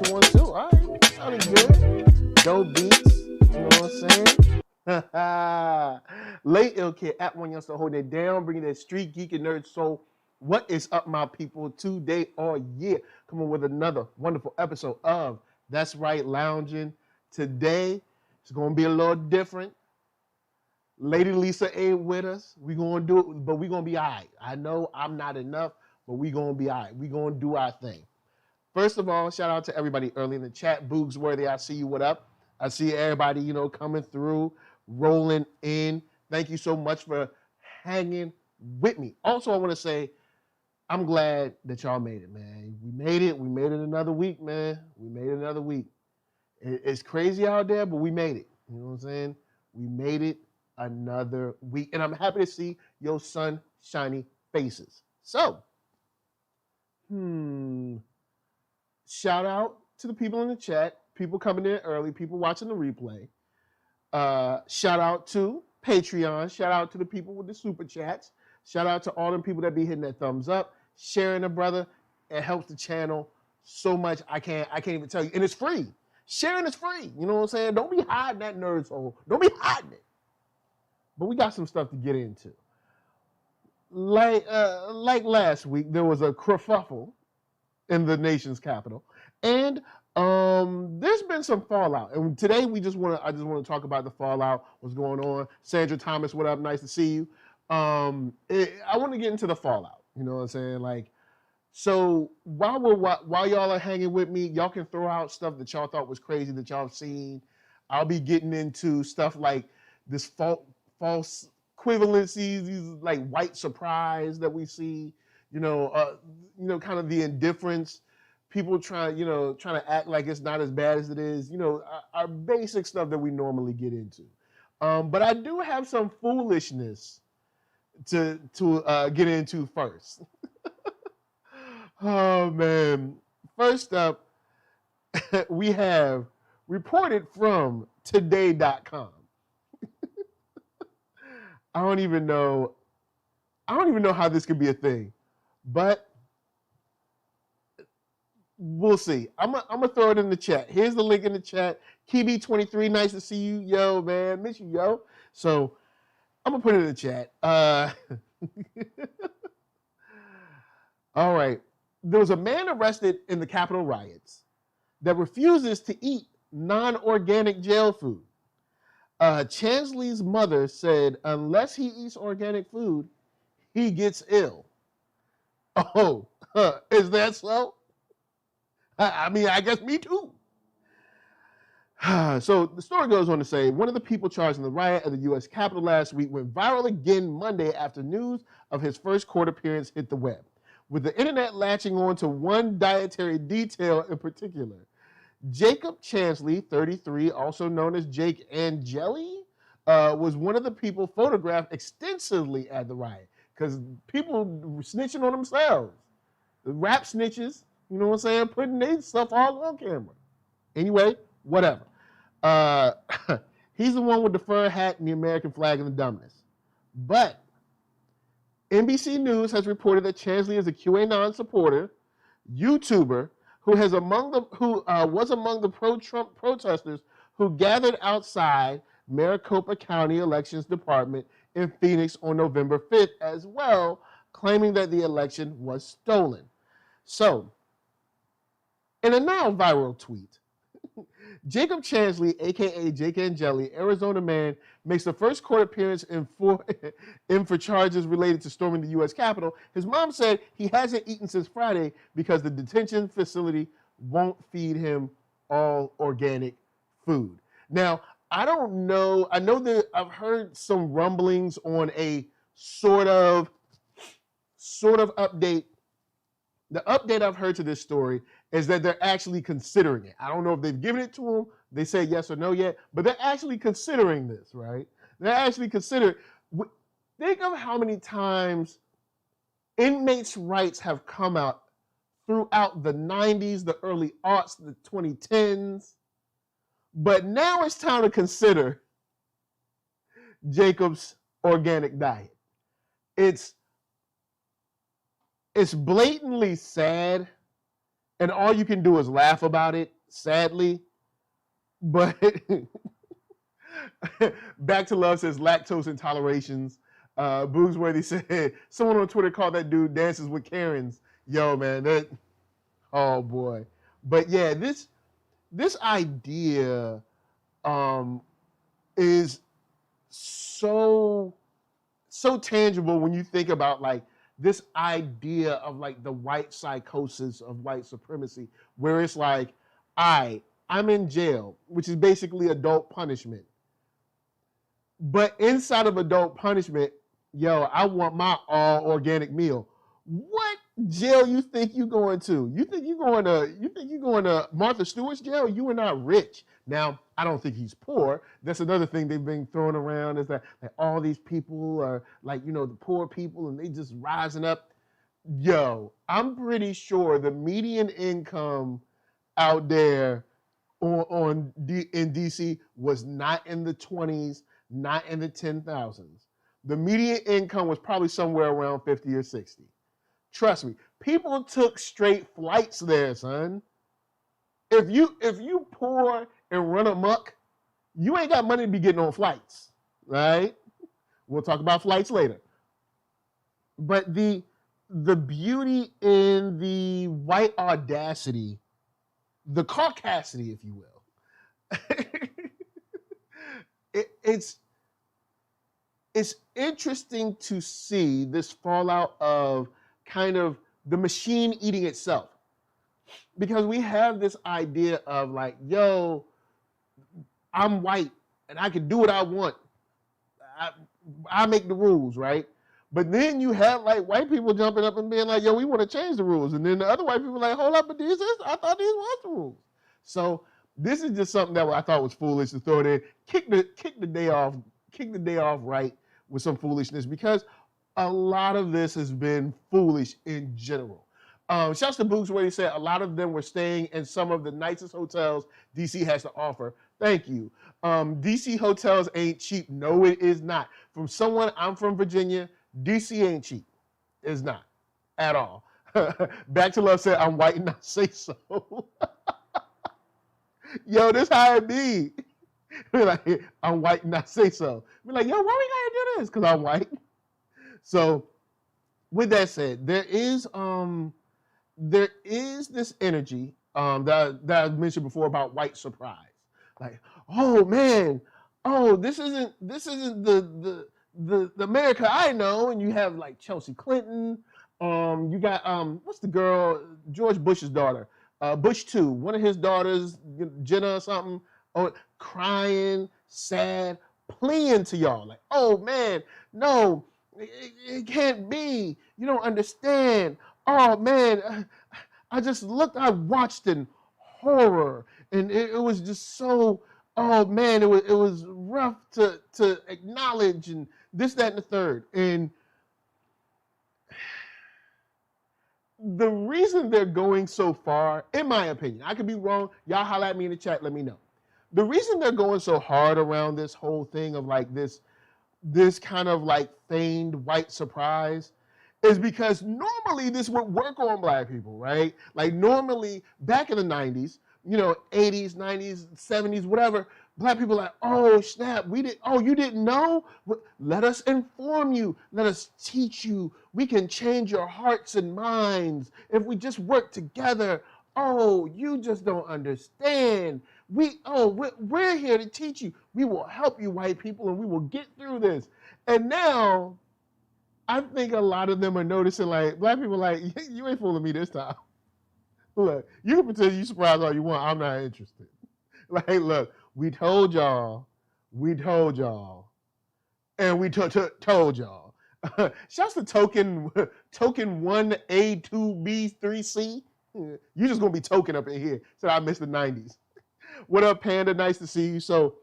1, 2. All right, sounding good. Dope beats. You know what I'm saying? Late Ill Kid at OneYoungsta holding it down, bringing that street geek and nerd soul. What is up, my people? Today or year, coming with another wonderful episode of That's Right, Loungin. Today, it's going to be a little different. Lady Lisa ain't with us. We're going to do it, but we're going to be all right. I know I'm not enough, but we're going to be all right. We're going to do our thing. First of all, shout out to everybody early in the chat. Boogsworthy, I see you. What up? I see everybody, coming through, rolling in. Thank you so much for hanging with me. Also, I want to say, I'm glad that y'all made it, man. We made it. We made it another week, man. We made it another week. It's crazy out there, but we made it. You know what I'm saying? We made it another week. And I'm happy to see your sunshiny faces. So, shout out to the people in the chat, people coming in early, people watching the replay. Shout out to Patreon. Shout out to the people with the super chats. Shout out to all them people that be hitting that thumbs up, sharing a brother. It helps the channel so much. I can't even tell you. And it's free. Sharing is free. You know what I'm saying? Don't be hiding that NERDSoul. Don't be hiding it. But we got some stuff to get into. Like last week, there was a kerfuffle in the nation's capital, and there's been some fallout. And today I just want to talk about the fallout. What's going on? Sandra Thomas, what up? Nice to see you. I want to get into the fallout. You know what I'm saying? So while y'all are hanging with me, y'all can throw out stuff that y'all thought was crazy that y'all have seen. I'll be getting into stuff like this false equivalencies, these like white surprise that we see. Kind of the indifference, people trying to act like it's not as bad as it is. Our basic stuff that we normally get into. But I do have some foolishness to get into first. Oh man! First up, we have reported from today.com. I don't even know how this could be a thing, but we'll see. I'm gonna throw it in the chat. Here's the link in the chat. Kibi23, nice to see you. Yo, man, miss you, yo. So I'm gonna put it in the chat. All right. There was a man arrested in the Capitol riots that refuses to eat non-organic jail food. Chansley's mother said unless he eats organic food, he gets ill. Oh, is that so? I mean, I guess me too. So the story goes on to say, one of the people charged in the riot at the U.S. Capitol last week went viral again Monday after news of his first court appearance hit the web, with the internet latching on to one dietary detail in particular. Jacob Chansley, 33, also known as Jake and Jelly, was one of the people photographed extensively at the riot because people were snitching on themselves. The rap snitches, you know what I'm saying, putting their stuff all on camera. Anyway, whatever. He's the one with the fur hat and the American flag and the dumbness. But NBC News has reported that Chansley is a QAnon supporter, YouTuber, who was among the pro-Trump protesters who gathered outside Maricopa County Elections Department in Phoenix on November 5th as well, claiming that the election was stolen. So, in a now viral tweet, Jacob Chansley, aka Jake and Jelly, Arizona man, makes the first court appearance in for charges related to storming the U.S. Capitol. His mom said he hasn't eaten since Friday because the detention facility won't feed him all organic food. Now, I don't know. I know that I've heard some rumblings on a sort of update. The update I've heard to this story is that they're actually considering it. I don't know if they've given it to them. They say yes or no yet, but they're actually considering this, right? They're actually considering. Think of how many times inmates' rights have come out throughout the 90s, the early aughts, the 2010s. But now it's time to consider Jacob's organic diet. It's blatantly sad and all you can do is laugh about it, sadly. But Back to Love says lactose intolerations. Boogsworthy said someone on Twitter called that dude dances with Karens. Yo, man, that, oh boy. But yeah, this idea is so tangible when you think about like this idea of like the white psychosis of white supremacy, where it's like, I'm in jail, which is basically adult punishment. But inside of adult punishment, yo, I want my all organic meal. What jail you think you going to? You think you going to Martha Stewart's jail? You are not rich. Now, I don't think he's poor. That's another thing they've been throwing around, is that like all these people are like, the poor people, and they just rising up. Yo, I'm pretty sure the median income out there in DC was not in the 20s, not in the 10,000s. The median income was probably somewhere around 50 or 60. Trust me, people took straight flights there, son. If you poor and run amok, you ain't got money to be getting on flights, right? We'll talk about flights later. But the beauty in the white audacity, the caucasity, if you will, it's interesting to see this fallout of kind of the machine eating itself. Because we have this idea of like, yo, I'm white and I can do what I want. I make the rules, right? But then you have like white people jumping up and being like, yo, we want to change the rules. And then the other white people are like, hold up, but I thought these was the rules. So this is just something that I thought was foolish to throw it in. Kick the day off right with some foolishness, because a lot of this has been foolish in general. Shouts to Books, where he said a lot of them were staying in some of the nicest hotels DC has to offer. Thank you. DC hotels ain't cheap. No, it is not. From someone, I'm from Virginia, DC ain't cheap. It's not at all. Back to Love said, I'm white and I say so. Yo, this how it be. Be like, I'm white and I say so. Be like, yo, why we gotta do this? Because I'm white. So with that said, there is this energy that I mentioned before about white surprise. Like, oh man, this isn't the America I know. And you have like Chelsea Clinton. You got what's the girl, George Bush's daughter, Bush 2, one of his daughters, Jenna or something, crying, sad, pleading to y'all like, oh man, no, it can't be. You don't understand. Oh man, I watched in horror, and it was just so, oh man, it was rough to acknowledge, and this, that, and the third. And the reason they're going so far, in my opinion, I could be wrong, y'all holler at me in the chat, let me know. The reason they're going so hard around this whole thing of like this kind of like feigned white surprise is because normally this would work on black people, right? Like normally back in the 90s, 80s, 90s, 70s, whatever, black people are like, oh snap, you didn't know? Let us inform you, let us teach you. We can change your hearts and minds if we just work together. Oh, you just don't understand. We're here to teach you. We will help you, white people, and we will get through this. And now, I think a lot of them are noticing, like, black people like, you ain't fooling me this time. Look, you can pretend you surprised all you want. I'm not interested. Like, look, we told y'all, and we told y'all. Shouts to token 1A, 2B, 3C. You just gonna be token up in here. So I missed the 90s. What up, Panda? Nice to see you. So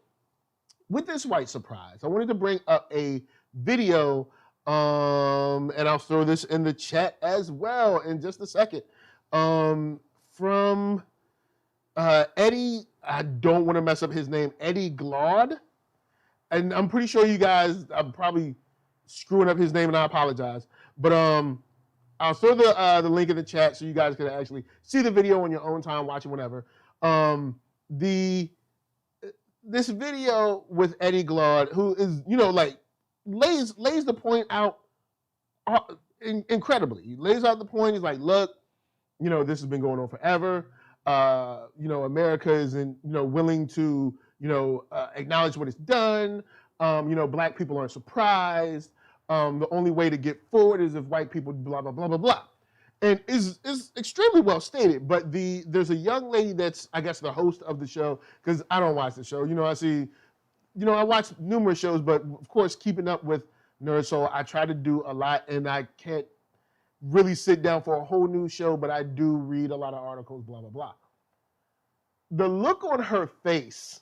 with this white surprise, I wanted to bring up a video, and I'll throw this in the chat as well in just a second, from Eddie, I don't want to mess up his name, Eddie Glaud. And I'm pretty sure you guys, I'm probably screwing up his name and I apologize. But I'll throw the link in the chat so you guys can actually see the video on your own time, watch it whenever. This video with Eddie Glaude, who is, like lays the point out incredibly. He lays out the point. He's like, look, this has been going on forever. America isn't, willing to, acknowledge what it's done. Black people aren't surprised. The only way to get forward is if white people blah, blah, blah, blah, blah. And is extremely well stated. But there's a young lady that's, I guess, the host of the show, because I don't watch the show. I see, I watch numerous shows, but of course, keeping up with NERDSoul, I try to do a lot, and I can't really sit down for a whole new show, but I do read a lot of articles, blah, blah, blah. The look on her face,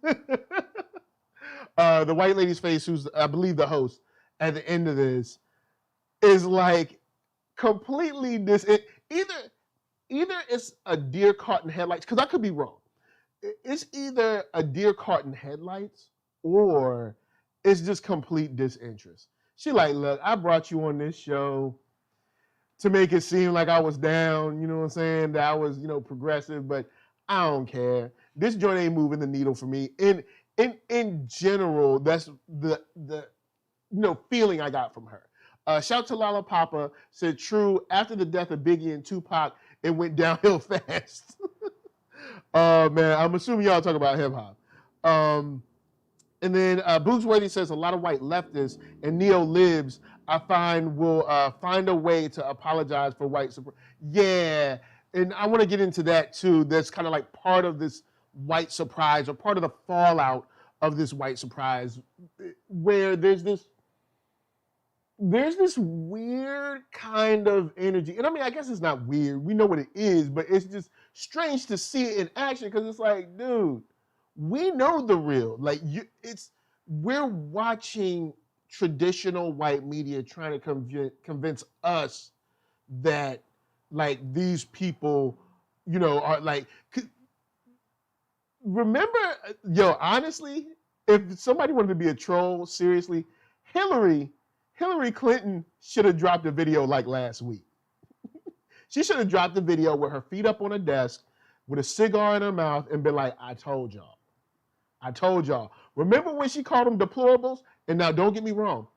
the white lady's face, who's, I believe, the host, at the end of this, is like completely either it's a deer caught in headlights, because I could be wrong. It's either a deer caught in headlights or it's just complete disinterest. She like, look, I brought you on this show to make it seem like I was down, you know what I'm saying, that I was, progressive, but I don't care. This joint ain't moving the needle for me. In general, that's the feeling I got from her. Shout to Lala Papa, said, true, after the death of Biggie and Tupac, it went downhill fast. Man, I'm assuming y'all talk about hip hop. And then Boogsworthy says, a lot of white leftists and neo-libs, I find, will find a way to apologize for white supremacy. Yeah, and I want to get into that too. That's kind of like part of this white surprise, or part of the fallout of this white surprise, where there's this weird kind of energy. And I mean, I guess it's not weird. We know what it is, but it's just strange to see it in action, because it's like, dude, we know the real. Like, we're watching traditional white media trying to convince us that, like, these people, are like, remember, honestly, if somebody wanted to be a troll, seriously, Hillary Clinton should have dropped a video like last week. She should have dropped a video with her feet up on a desk with a cigar in her mouth and been like, I told y'all. Remember when she called them deplorables? And now, don't get me wrong,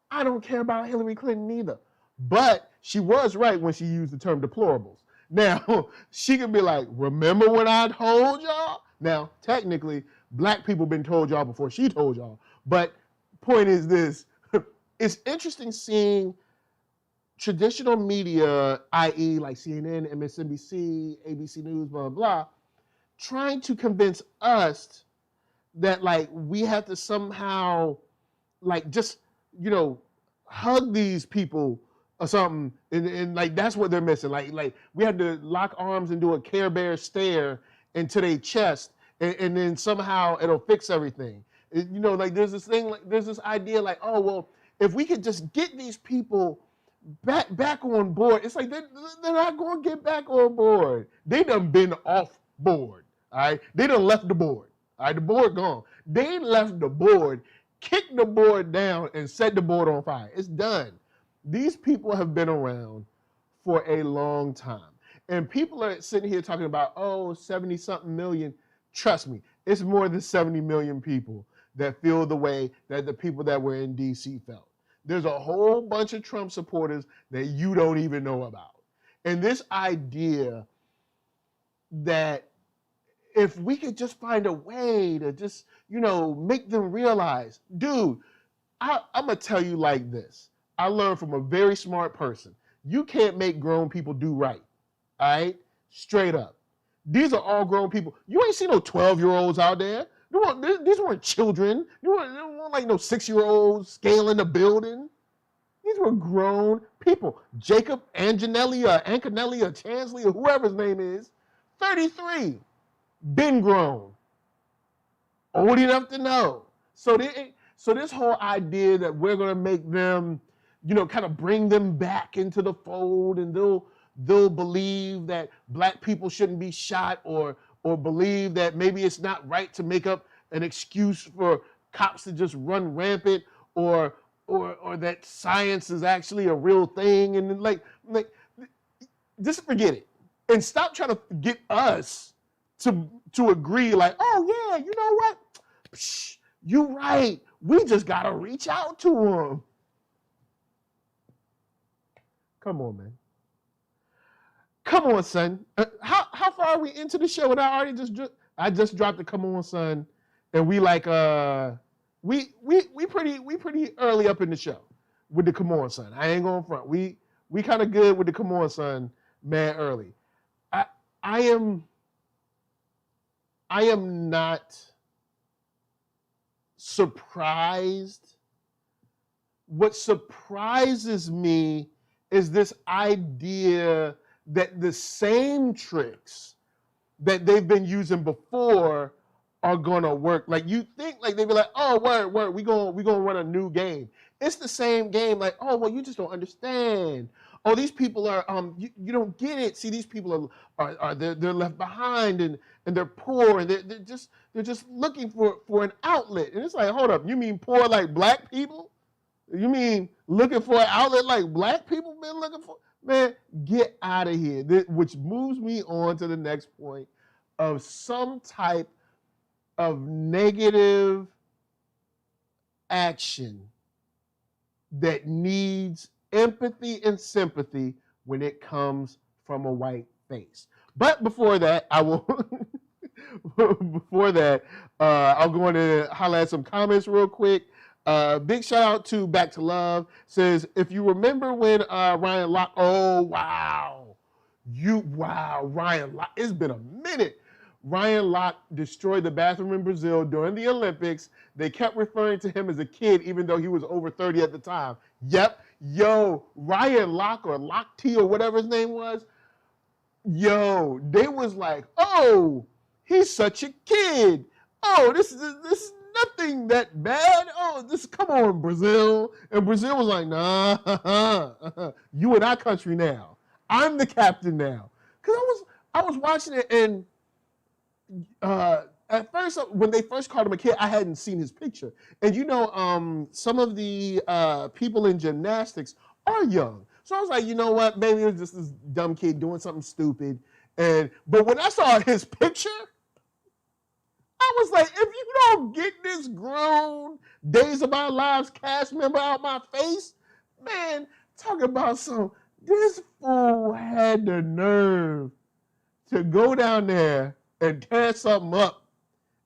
I don't care about Hillary Clinton either. But she was right when she used the term deplorables. Now, she can be like, remember when I told y'all? Now, technically, black people been told y'all before she told y'all. But point is this, it's interesting seeing traditional media, i.e. like CNN, MSNBC, ABC News, blah, blah, blah, trying to convince us that, like, we have to somehow, like, just, hug these people or something, and like, that's what they're missing. Like we had to lock arms and do a Care Bear stare into their chest, and then somehow it'll fix everything. Like, there's this thing, like, there's this idea, like, oh, well, if we could just get these people back on board. It's like, they're not going to get back on board. They done been off board, all right? They done left the board, all right? The board gone. They left the board, kicked the board down, and set the board on fire. It's done. These people have been around for a long time. And people are sitting here talking about, 70-something million. Trust me, it's more than 70 million people that feel the way that the people that were in D.C. felt. There's a whole bunch of Trump supporters that you don't even know about. And this idea that if we could just find a way to just, make them realize, dude, I'm going to tell you like this. I learned from a very smart person. You can't make grown people do right, all right? Straight up. These are all grown people. You ain't see no 12-year-olds out there. These weren't children. They weren't like no 6-year-olds scaling the building. These were grown people. Jacob Angelelli or Ancanelli or Chansley or whoever his name is, 33, been grown, old enough to know. So this whole idea that we're going to make them, kind of bring them back into the fold, and they'll believe that black people shouldn't be shot, or believe that maybe it's not right to make up an excuse for cops to just run rampant, or or that science is actually a real thing, and like just forget it and stop trying to get us to agree. Like, oh yeah, you know what? Psh, you right. We just gotta reach out to them. Come on, man. Come on, son. How far are we into the show? And I just dropped the come on, son, and we like we pretty early up in the show with the come on, son. I ain't going front. We kind of good with the come on, son, man, early. I am not surprised. What surprises me is this idea that the same tricks that they've been using before are gonna work. Like you think like they'd be like, oh, word, we gonna run a new game. It's the same game, like, oh well, you just don't understand. Oh, these people are you don't get it. See, these people are they're left behind and they're poor and they're just looking for an outlet. And it's like, hold up, you mean poor like black people? You mean looking for an outlet like black people been looking for? Man, get out of here. Which moves me on to the next point of some type of negative action that needs empathy and sympathy when it comes from a white face. But before that, I will. Before that, I'm going to highlight some comments real quick. Big shout out to Back to Love. Says, if you remember when Ryan Locke, oh wow, Ryan Locke, it's been a minute. Ryan Locke destroyed the bathroom in Brazil during the Olympics. They kept referring to him as a kid, even though he was over 30 at the time. Yep, yo, Ryan Locke or Locke T or whatever his name was, yo, they was like, oh, he's such a kid. Oh, this is nothing that bad. Oh, come on, Brazil. And Brazil was like, nah, you in our country now. I'm the captain now. Because I was watching it, and at first, when they first called him a kid, I hadn't seen his picture. And you know, some of the people in gymnastics are young. So I was like, you know what? Maybe it was just this dumb kid doing something stupid. But when I saw his picture, I was like, if you don't get this grown Days of Our Lives cast member out my face, man, talk about this fool had the nerve to go down there and tear something up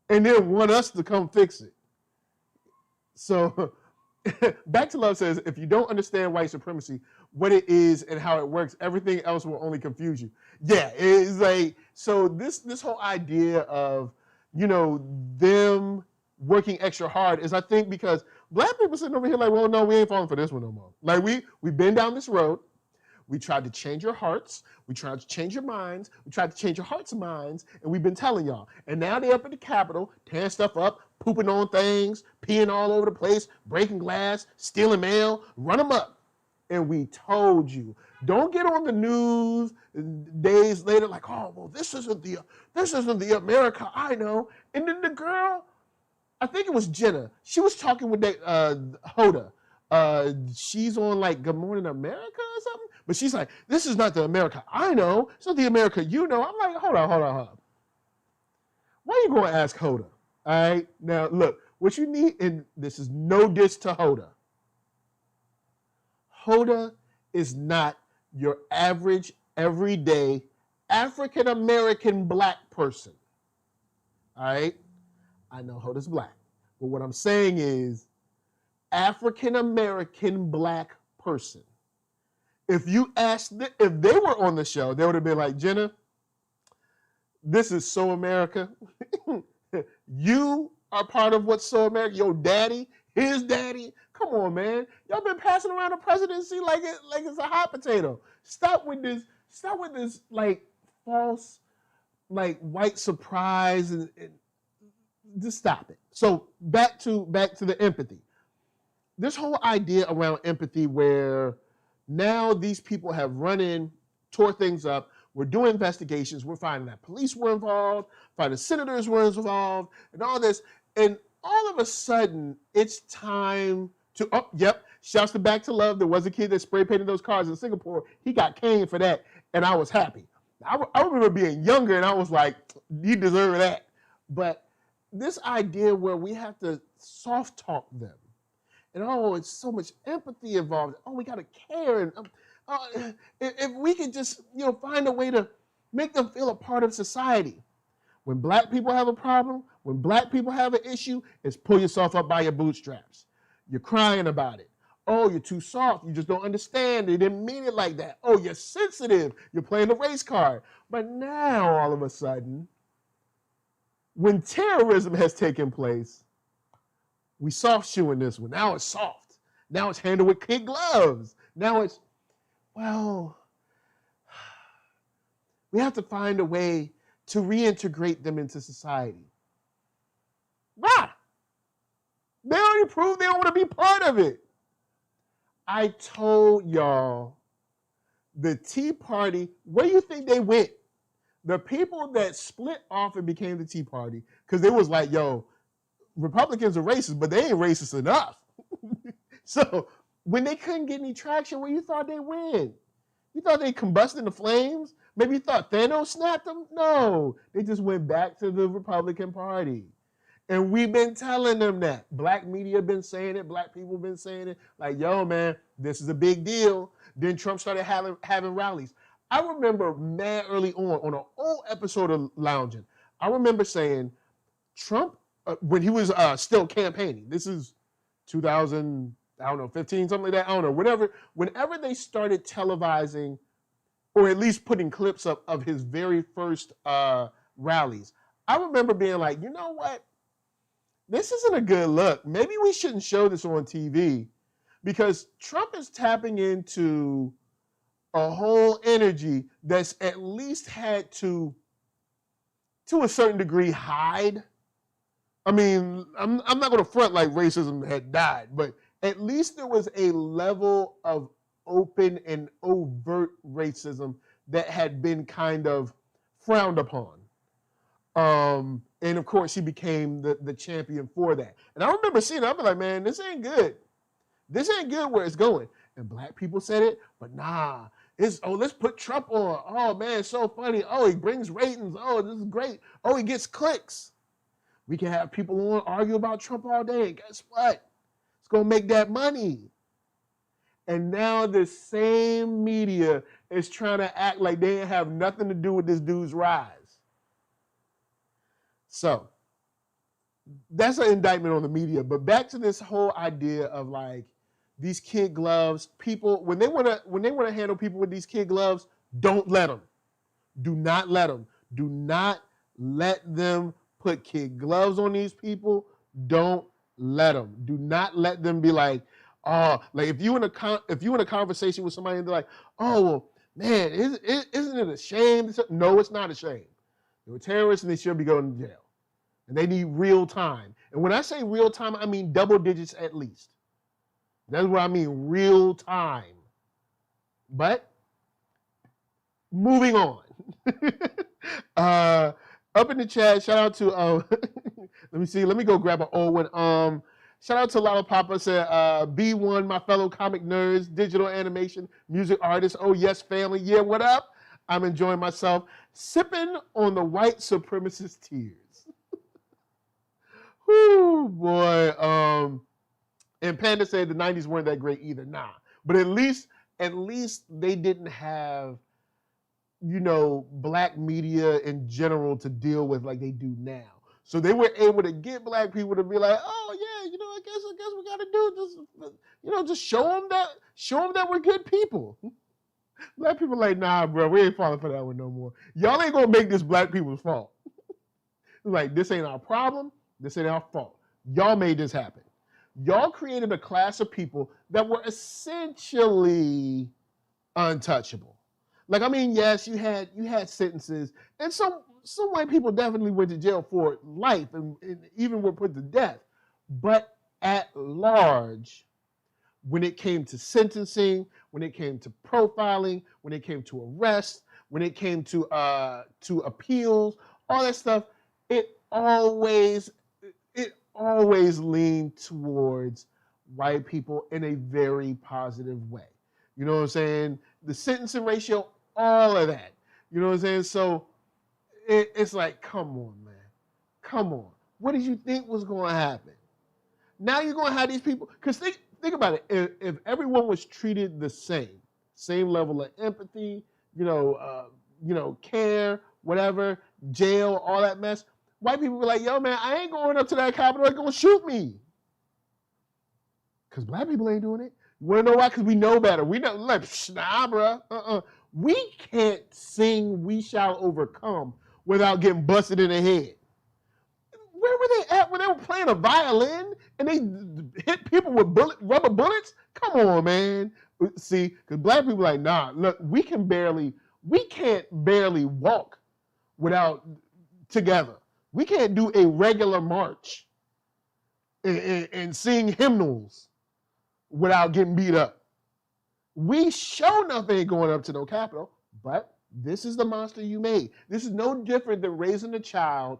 and then want us to come fix it. So Back to Love says, if you don't understand white supremacy, what it is and how it works, everything else will only confuse you. Yeah, it's like, so this whole idea of, you know, them working extra hard is, I think, because black people sitting over here like, well, no, we ain't falling for this one no more. Like, we've been down this road. We tried to change your hearts. We tried to change your minds. We tried to change your hearts and minds, and we've been telling y'all. And now they're up at the Capitol, tearing stuff up, pooping on things, peeing all over the place, breaking glass, stealing mail, run them up. And we told you. Don't get on the news days later like, oh, well, this isn't the America I know. And then the girl, I think it was Jenna, she was talking with that Hoda. She's on like Good Morning America or something. But she's like, this is not the America I know. It's not the America you know. I'm like, hold on. Why are you going to ask Hoda? All right. Now, look, what you need, and this is no diss to Hoda. Hoda is not your average, everyday African-American black person. All right? I know Hoda's black. But what I'm saying is African-American black person. If you asked, if they were on the show, they would have been like, Jenna, this is so America. You are part of what's so America. Your daddy, his daddy. Come on, man. Y'all been passing around the presidency like it's a hot potato. Stop with this like false, like white surprise and just stop it. So back to the empathy. This whole idea around empathy where now these people have run in, tore things up. We're doing investigations. We're finding that police were involved, finding senators were involved, and all this. And all of a sudden, it's time to, Shouts to Back to Love. There was a kid that spray painted those cars in Singapore. He got caned for that, and I was happy. I remember being younger, and I was like, you deserve that. But this idea where we have to soft talk them, and oh, it's so much empathy involved. Oh, we got to care, and if we could just find a way to make them feel a part of society. When black people have a problem, when black people have an issue, it's pull yourself up by your bootstraps. You're crying about it. Oh, you're too soft. You just don't understand. They didn't mean it like that. Oh, you're sensitive. You're playing the race card. But now, all of a sudden, when terrorism has taken place, we soft shoeing this one. Now it's soft. Now it's handled with kid gloves. Now it's, well, we have to find a way to reintegrate them into society. Why? They already proved they don't want to be part of it. I told y'all, the Tea Party, where do you think they went? The people that split off and became the Tea Party, because they was like, yo, Republicans are racist, but they ain't racist enough. So when they couldn't get any traction, where you thought they went? You thought they combusted in the flames? Maybe you thought Thanos snapped them? No, they just went back to the Republican Party. And we've been telling them that. Black media been saying it. Black people been saying it. Like, yo, man, this is a big deal. Then Trump started having rallies. I remember mad early on an old episode of Loungin, I remember saying Trump, when he was still campaigning, this is 2000, I don't know, 15, something like that, I don't know, whenever they started televising or at least putting clips up of his very first rallies, I remember being like, you know what? This isn't a good look. Maybe we shouldn't show this on TV, because Trump is tapping into a whole energy that's at least had to a certain degree, hide. I mean, I'm not going to front like racism had died, but at least there was a level of open and overt racism that had been kind of frowned upon. And of course, he became the champion for that. And I remember seeing it, I'd be like, man, this ain't good. This ain't good where it's going. And black people said it, but nah, let's put Trump on. Oh man, it's so funny. Oh, he brings ratings. Oh, this is great. Oh, he gets clicks. We can have people on argue about Trump all day. And guess what? It's gonna make that money. And now the same media is trying to act like they didn't have nothing to do with this dude's rise. So that's an indictment on the media. But back to this whole idea of like these kid gloves. People, when they want to handle people with these kid gloves, don't let them. Do not let them. Do not let them put kid gloves on these people. Don't let them. Do not let them be like, oh, like if you in a conversation with somebody and they're like, oh, well, man, isn't it a shame? No, it's not a shame. They were terrorists and they should be going to jail. And they need real time. And when I say real time, I mean double digits at least. That's what I mean, real time. But moving on. Up in the chat, shout out to let me go grab an old one. Shout out to Lala Papa, said B1, my fellow comic nerds, digital animation, music artists. Oh yes, family. Yeah, what up? I'm enjoying myself, sipping on the white supremacist tears. Whoo, boy. And Panda said the 90s weren't that great either. Nah. But at least they didn't have, black media in general to deal with like they do now. So they were able to get black people to be like, oh yeah, I guess we gotta do just show them that we're good people. Black people like, nah, bro, we ain't falling for that one no more. Y'all ain't gonna make this black people's fault. Like, this ain't our problem. This ain't our fault. Y'all made this happen. Y'all created a class of people that were essentially untouchable. Like, I mean, yes, you had sentences, and some white people definitely went to jail for life and even were put to death. But at large, when it came to sentencing, when it came to profiling, when it came to arrests, when it came to appeals, all that stuff, it always leaned towards white people in a very positive way. You know what I'm saying? The sentencing ratio, all of that. You know what I'm saying? So it's like, come on, man. Come on. What did you think was going to happen? Now you're going to have these people, because think about it. If everyone was treated the same level of empathy, care, whatever, jail, all that mess, white people be like, yo, man, I ain't going up to that Capitol. They're going to shoot me. Because black people ain't doing it. You want to know why? Because we know better. We know, like, nah, bro. We can't sing We Shall Overcome without getting busted in the head. Where were they at when they were playing a violin and they hit people with rubber bullets? Come on, man. See, because black people are like, nah, look, we can't barely walk without together. We can't do a regular march and sing hymnals without getting beat up. We sure enough ain't going up to no Capitol, but this is the monster you made. This is no different than raising a child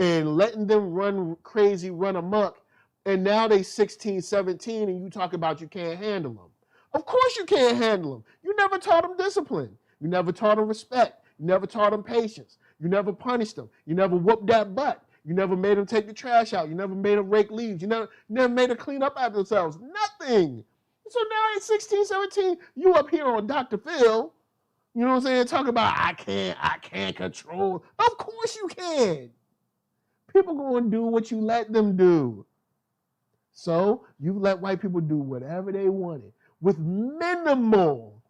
and letting them run crazy, run amok, and now they 16, 17, and you talk about you can't handle them. Of course you can't handle them. You never taught them discipline. You never taught them respect. You never taught them patience. You never punished them. You never whooped that butt. You never made them take the trash out. You never made them rake leaves. You never made them clean up after themselves. Nothing. So now at 16, 17, you up here on Dr. Phil, you know what I'm saying, talking about I can't control. Of course you can. People going to do what you let them do. So you let white people do whatever they wanted with minimal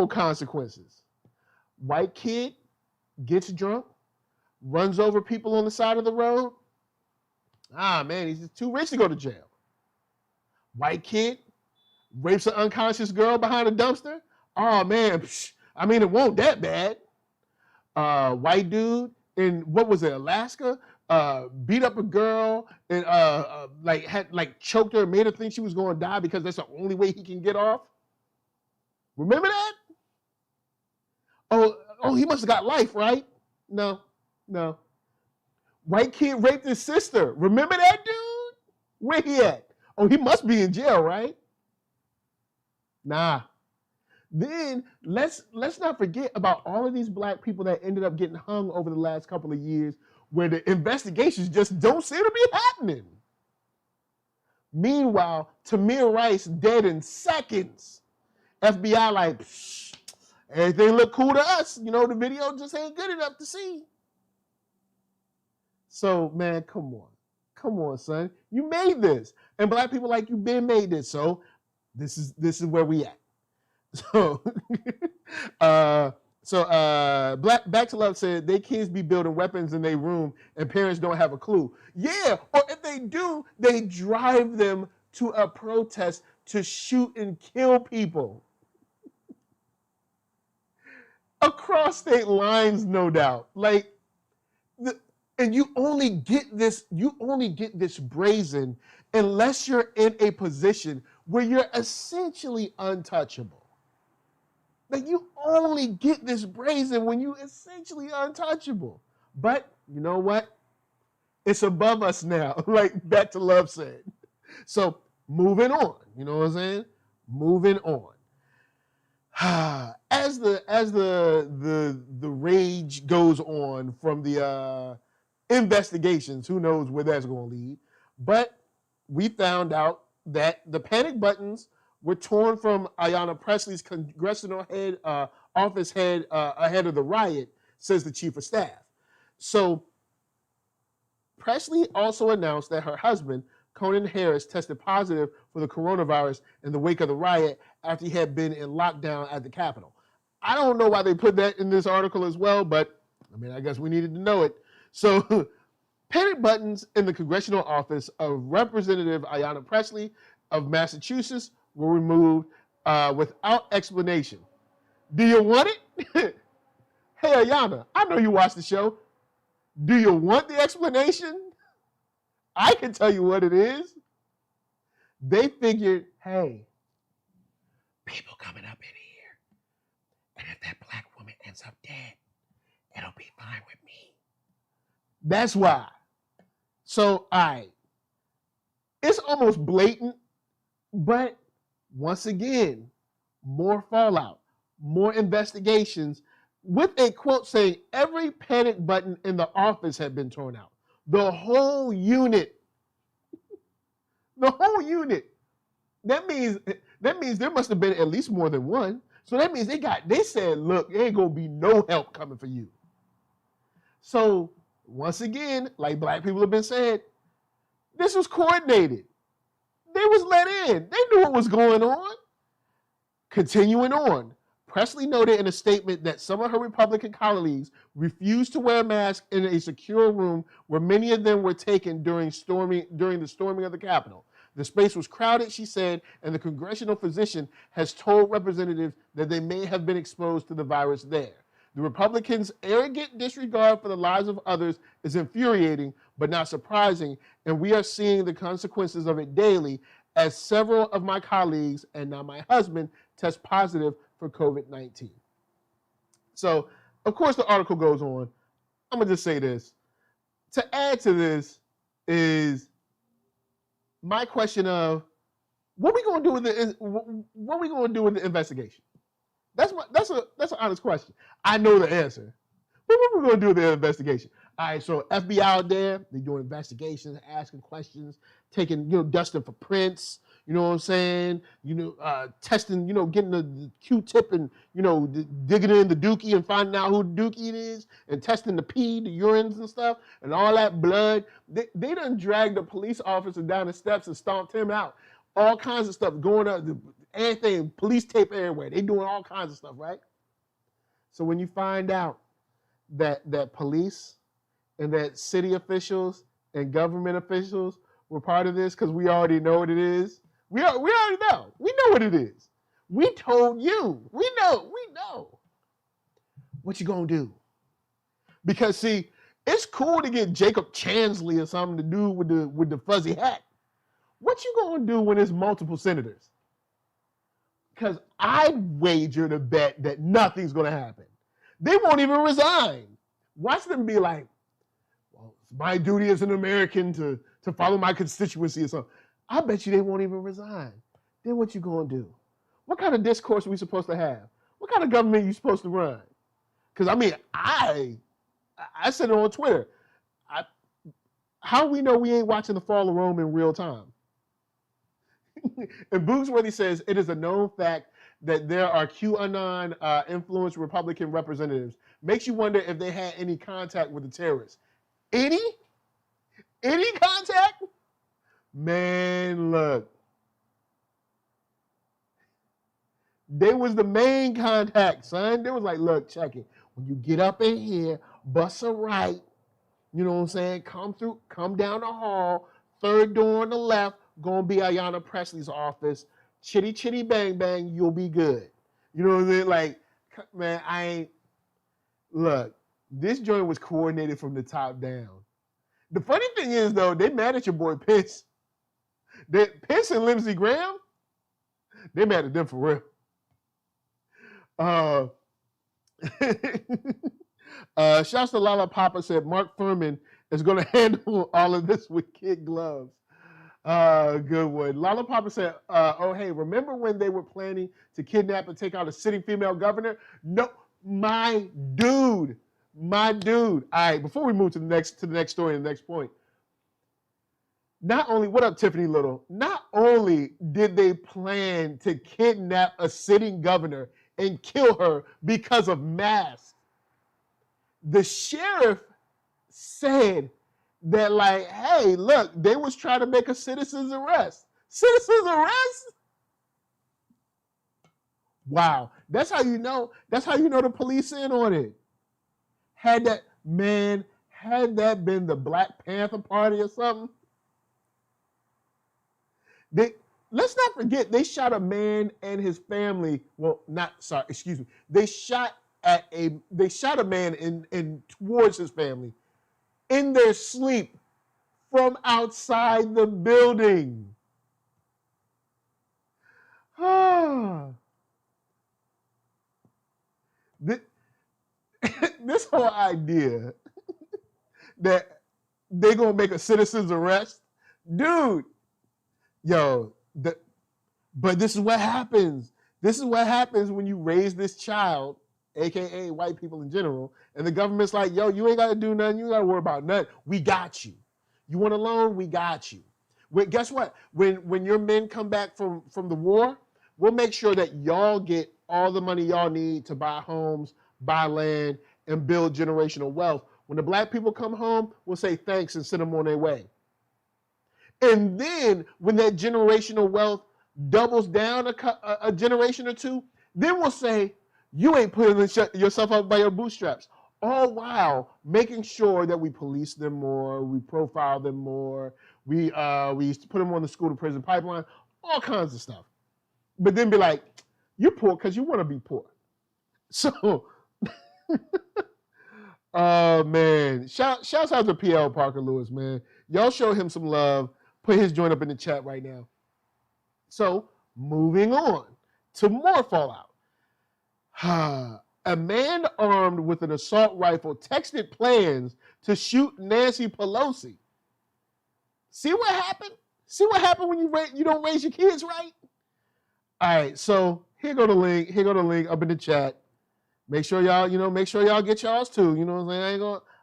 consequences. White kid gets drunk, runs over people on the side of the road. Ah, man, he's just too rich to go to jail. White kid rapes an unconscious girl behind a dumpster. Oh, man, it won't that bad. White dude in, what was it, Alaska, beat up a girl and had choked her and made her think she was going to die because that's the only way he can get off. Remember that? Oh, he must have got life, right? No. White kid raped his sister. Remember that dude? Where he at? Oh, he must be in jail, right? Nah. Then let's not forget about all of these black people that ended up getting hung over the last couple of years where the investigations just don't seem to be happening. Meanwhile, Tamir Rice dead in seconds. FBI like, everything look cool to us. You know, the video just ain't good enough to see. So, man, come on. Come on, son. You made this. And black people like, you been made this. So this is where we at. So, Back to Love said, they kids be building weapons in their room and parents don't have a clue. Yeah, or if they do, they drive them to a protest to shoot and kill people. Across state lines, no doubt. And you only get this brazen unless you're in a position where you're essentially untouchable. Like, you only get this brazen when you essentially untouchable. But you know what? It's above us now, like Back to Love said. So moving on, you know what I'm saying? Moving on. As the rage goes on from the investigations, who knows where that's going to lead? But we found out that the panic buttons were torn from Ayanna Pressley's congressional office head ahead of the riot, says the chief of staff. So Presley also announced that her husband, Conan Harris, tested positive for the coronavirus in the wake of the riot after he had been in lockdown at the Capitol. I don't know why they put that in this article as well, but I guess we needed to know it. So panic buttons in the congressional office of Representative Ayanna Pressley of Massachusetts were removed without explanation. Do you want it? Hey, Ayanna, I know you watch the show. Do you want the explanation? I can tell you what it is. They figured, hey, people coming up in here, and if that black woman ends up dead, it'll be fine with me. That's why. So, all right. It's almost blatant, but once again, more fallout, more investigations, with a quote saying every panic button in the office had been torn out. The whole unit. The whole unit. That means there must have been at least more than one. So that means they said, look, there ain't gonna be no help coming for you. So once again, like black people have been saying, this was coordinated. They was let in. They knew what was going on. Continuing on, Presley noted in a statement that some of her Republican colleagues refused to wear masks in a secure room where many of them were taken during the storming of the Capitol. The space was crowded, she said, and the congressional physician has told representatives that they may have been exposed to the virus there. The Republicans' arrogant disregard for the lives of others is infuriating, but not surprising, and we are seeing the consequences of it daily as several of my colleagues, and now my husband, test positive for COVID-19. So, of course, the article goes on. I'm going to just say this. To add to this is my question of what are we going to do with the investigation? That's an honest question. I know the answer. But what are we going to do with the investigation? All right, so FBI out there, they're doing investigations, asking questions, taking, dusting for prints, you know what I'm saying? Testing, getting the Q-tip and, digging in the dookie and finding out who the dookie it is and testing the pee, the urines and stuff and all that blood. They done dragged the police officer down the steps and stomped him out. All kinds of stuff going up, anything, police tape everywhere. They doing all kinds of stuff, right? So when you find out that police and that city officials and government officials were part of this, because we already know what it is. We already know. We know what it is. We told you. We know. What you gonna do? Because see, it's cool to get Jacob Chansley or something to do with the fuzzy hat. What you gonna do when there's multiple senators? Because I'd wager to bet that nothing's gonna happen. They won't even resign. Watch them be like, well, it's my duty as an American to follow my constituency or something. I bet you they won't even resign. Then what you gonna do? What kind of discourse are we supposed to have? What kind of government are you supposed to run? Because I said it on Twitter. How we know we ain't watching the fall of Rome in real time? And Boogsworthy says, it is a known fact that there are QAnon influenced Republican representatives. Makes you wonder if they had any contact with the terrorists. Any contact? Man, look. They was the main contact, son. They was like, look, check it. When you get up in here, bust a right, you know what I'm saying? Come down the hall, third door on the left, gonna be Ayanna Presley's office. Chitty chitty bang bang, you'll be good. You know what I'm saying? Like, man, look, this joint was coordinated from the top down. The funny thing is, though, they mad at your boy Pence. Pence and Lindsey Graham, they mad at them for real. Shouts to Lala Papa said Mark Furman is going to handle all of this with kid gloves. Good one. Lala Papa said, oh, hey, remember when they were planning to kidnap and take out a sitting female governor? No, my dude. All right, before we move to the next story and the next point. Not only, what up, Tiffany Little? Not only did they plan to kidnap a sitting governor and kill her because of masks, the sheriff said that, like, hey, look, they was trying to make a citizen's arrest. Citizen's arrest? Wow. That's how you know the police in on it. Had that been the Black Panther Party or something, let's not forget, they shot a man and his family. They shot a man in towards his family in their sleep from outside the building. This whole idea that they're gonna make a citizen's arrest, dude. Yo, but this is what happens. This is what happens when you raise this child, aka white people in general, and the government's like, yo, you ain't got to do nothing. You ain't got to worry about nothing. We got you. You want a loan? We got you. Guess what? When your men come back from the war, we'll make sure that y'all get all the money y'all need to buy homes, buy land, and build generational wealth. When the black people come home, we'll say thanks and send them on their way. And then when that generational wealth doubles down a generation or two, then we'll say, you ain't putting yourself up by your bootstraps. All while making sure that we police them more, we profile them more, we put them on the school to prison pipeline, all kinds of stuff. But then be like, you're poor because you want to be poor. So, man, shouts out to PL Parker Lewis, man. Y'all show him some love. Put his joint up in the chat right now. So, moving on to more fallout. A man armed with an assault rifle texted plans to shoot Nancy Pelosi. See what happened? See what happened when you don't raise your kids right? All right, so here go the link. Here go the link up in the chat. Make sure y'all, make sure y'all get y'all's too. You know what I'm saying?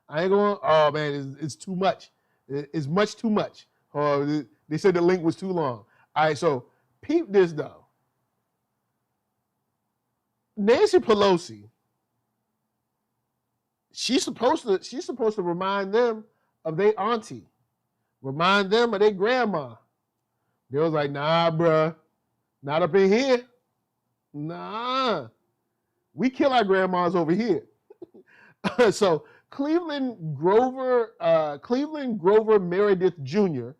I ain't going. Oh man, it's too much. It's much too much. They said the link was too long. All right, so peep this though. Nancy Pelosi, she's supposed to remind them of their auntie, remind them of their grandma. They was like, nah, bruh, not up in here. Nah, we kill our grandmas over here. So Cleveland Grover Meredith Jr.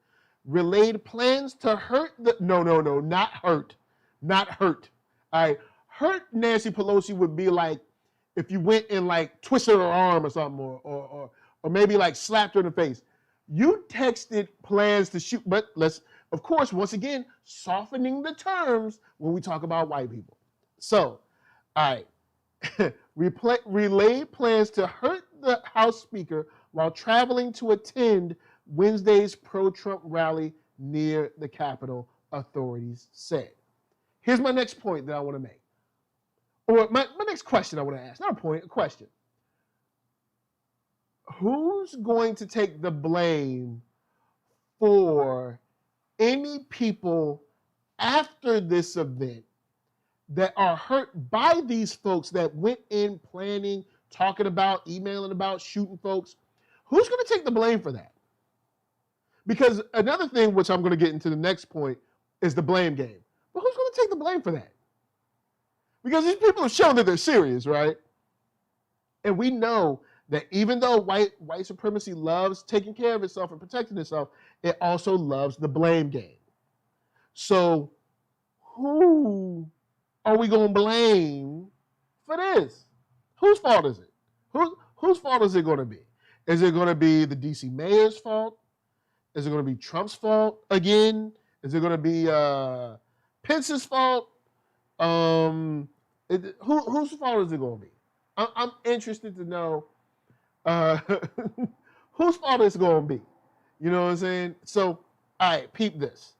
relayed plans to hurt not hurt. All right, hurt Nancy Pelosi would be like if you went and like twisted her arm or something, or maybe like slapped her in the face. You texted plans to shoot, but let's, of course, once again, softening the terms when we talk about white people. So, all right, relayed plans to hurt the House Speaker while traveling to attend Wednesday's pro-Trump rally near the Capitol, authorities said. Here's my next point that I want to make. Or my next question I want to ask. Not a point, a question. Who's going to take the blame for any people after this event that are hurt by these folks that went in planning, talking about, emailing about, shooting folks? Who's going to take the blame for that? Because another thing, which I'm going to get into the next point, is the blame game. But who's going to take the blame for that? Because these people have shown that they're serious, right? And we know that even though white supremacy loves taking care of itself and protecting itself, it also loves the blame game. So who are we going to blame for this? Whose fault is it? Whose fault is it going to be? Is it going to be the DC mayor's fault? Is it going to be Trump's fault again? Is it going to be Pence's fault? Whose fault is it going to be? I'm interested to know whose fault it's going to be. You know what I'm saying? So, all right, peep this.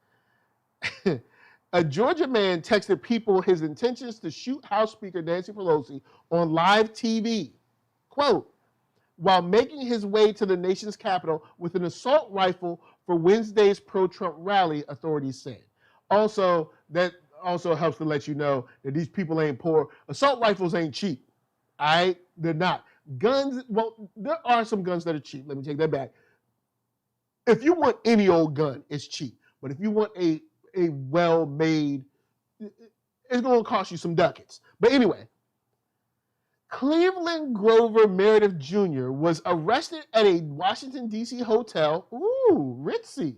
A Georgia man texted people his intentions to shoot House Speaker Nancy Pelosi on live TV, quote, while making his way to the nation's capital with an assault rifle for Wednesday's pro-Trump rally, authorities said. Also, that also helps to let you know that these people ain't poor. Assault rifles ain't cheap, all right? They're not. Guns, well, there are some guns that are cheap. Let me take that back. If you want any old gun, it's cheap. But if you want a well-made, it's going to cost you some ducats. But anyway, Cleveland Grover Meredith Jr. was arrested at a Washington, D.C. hotel, ritzy,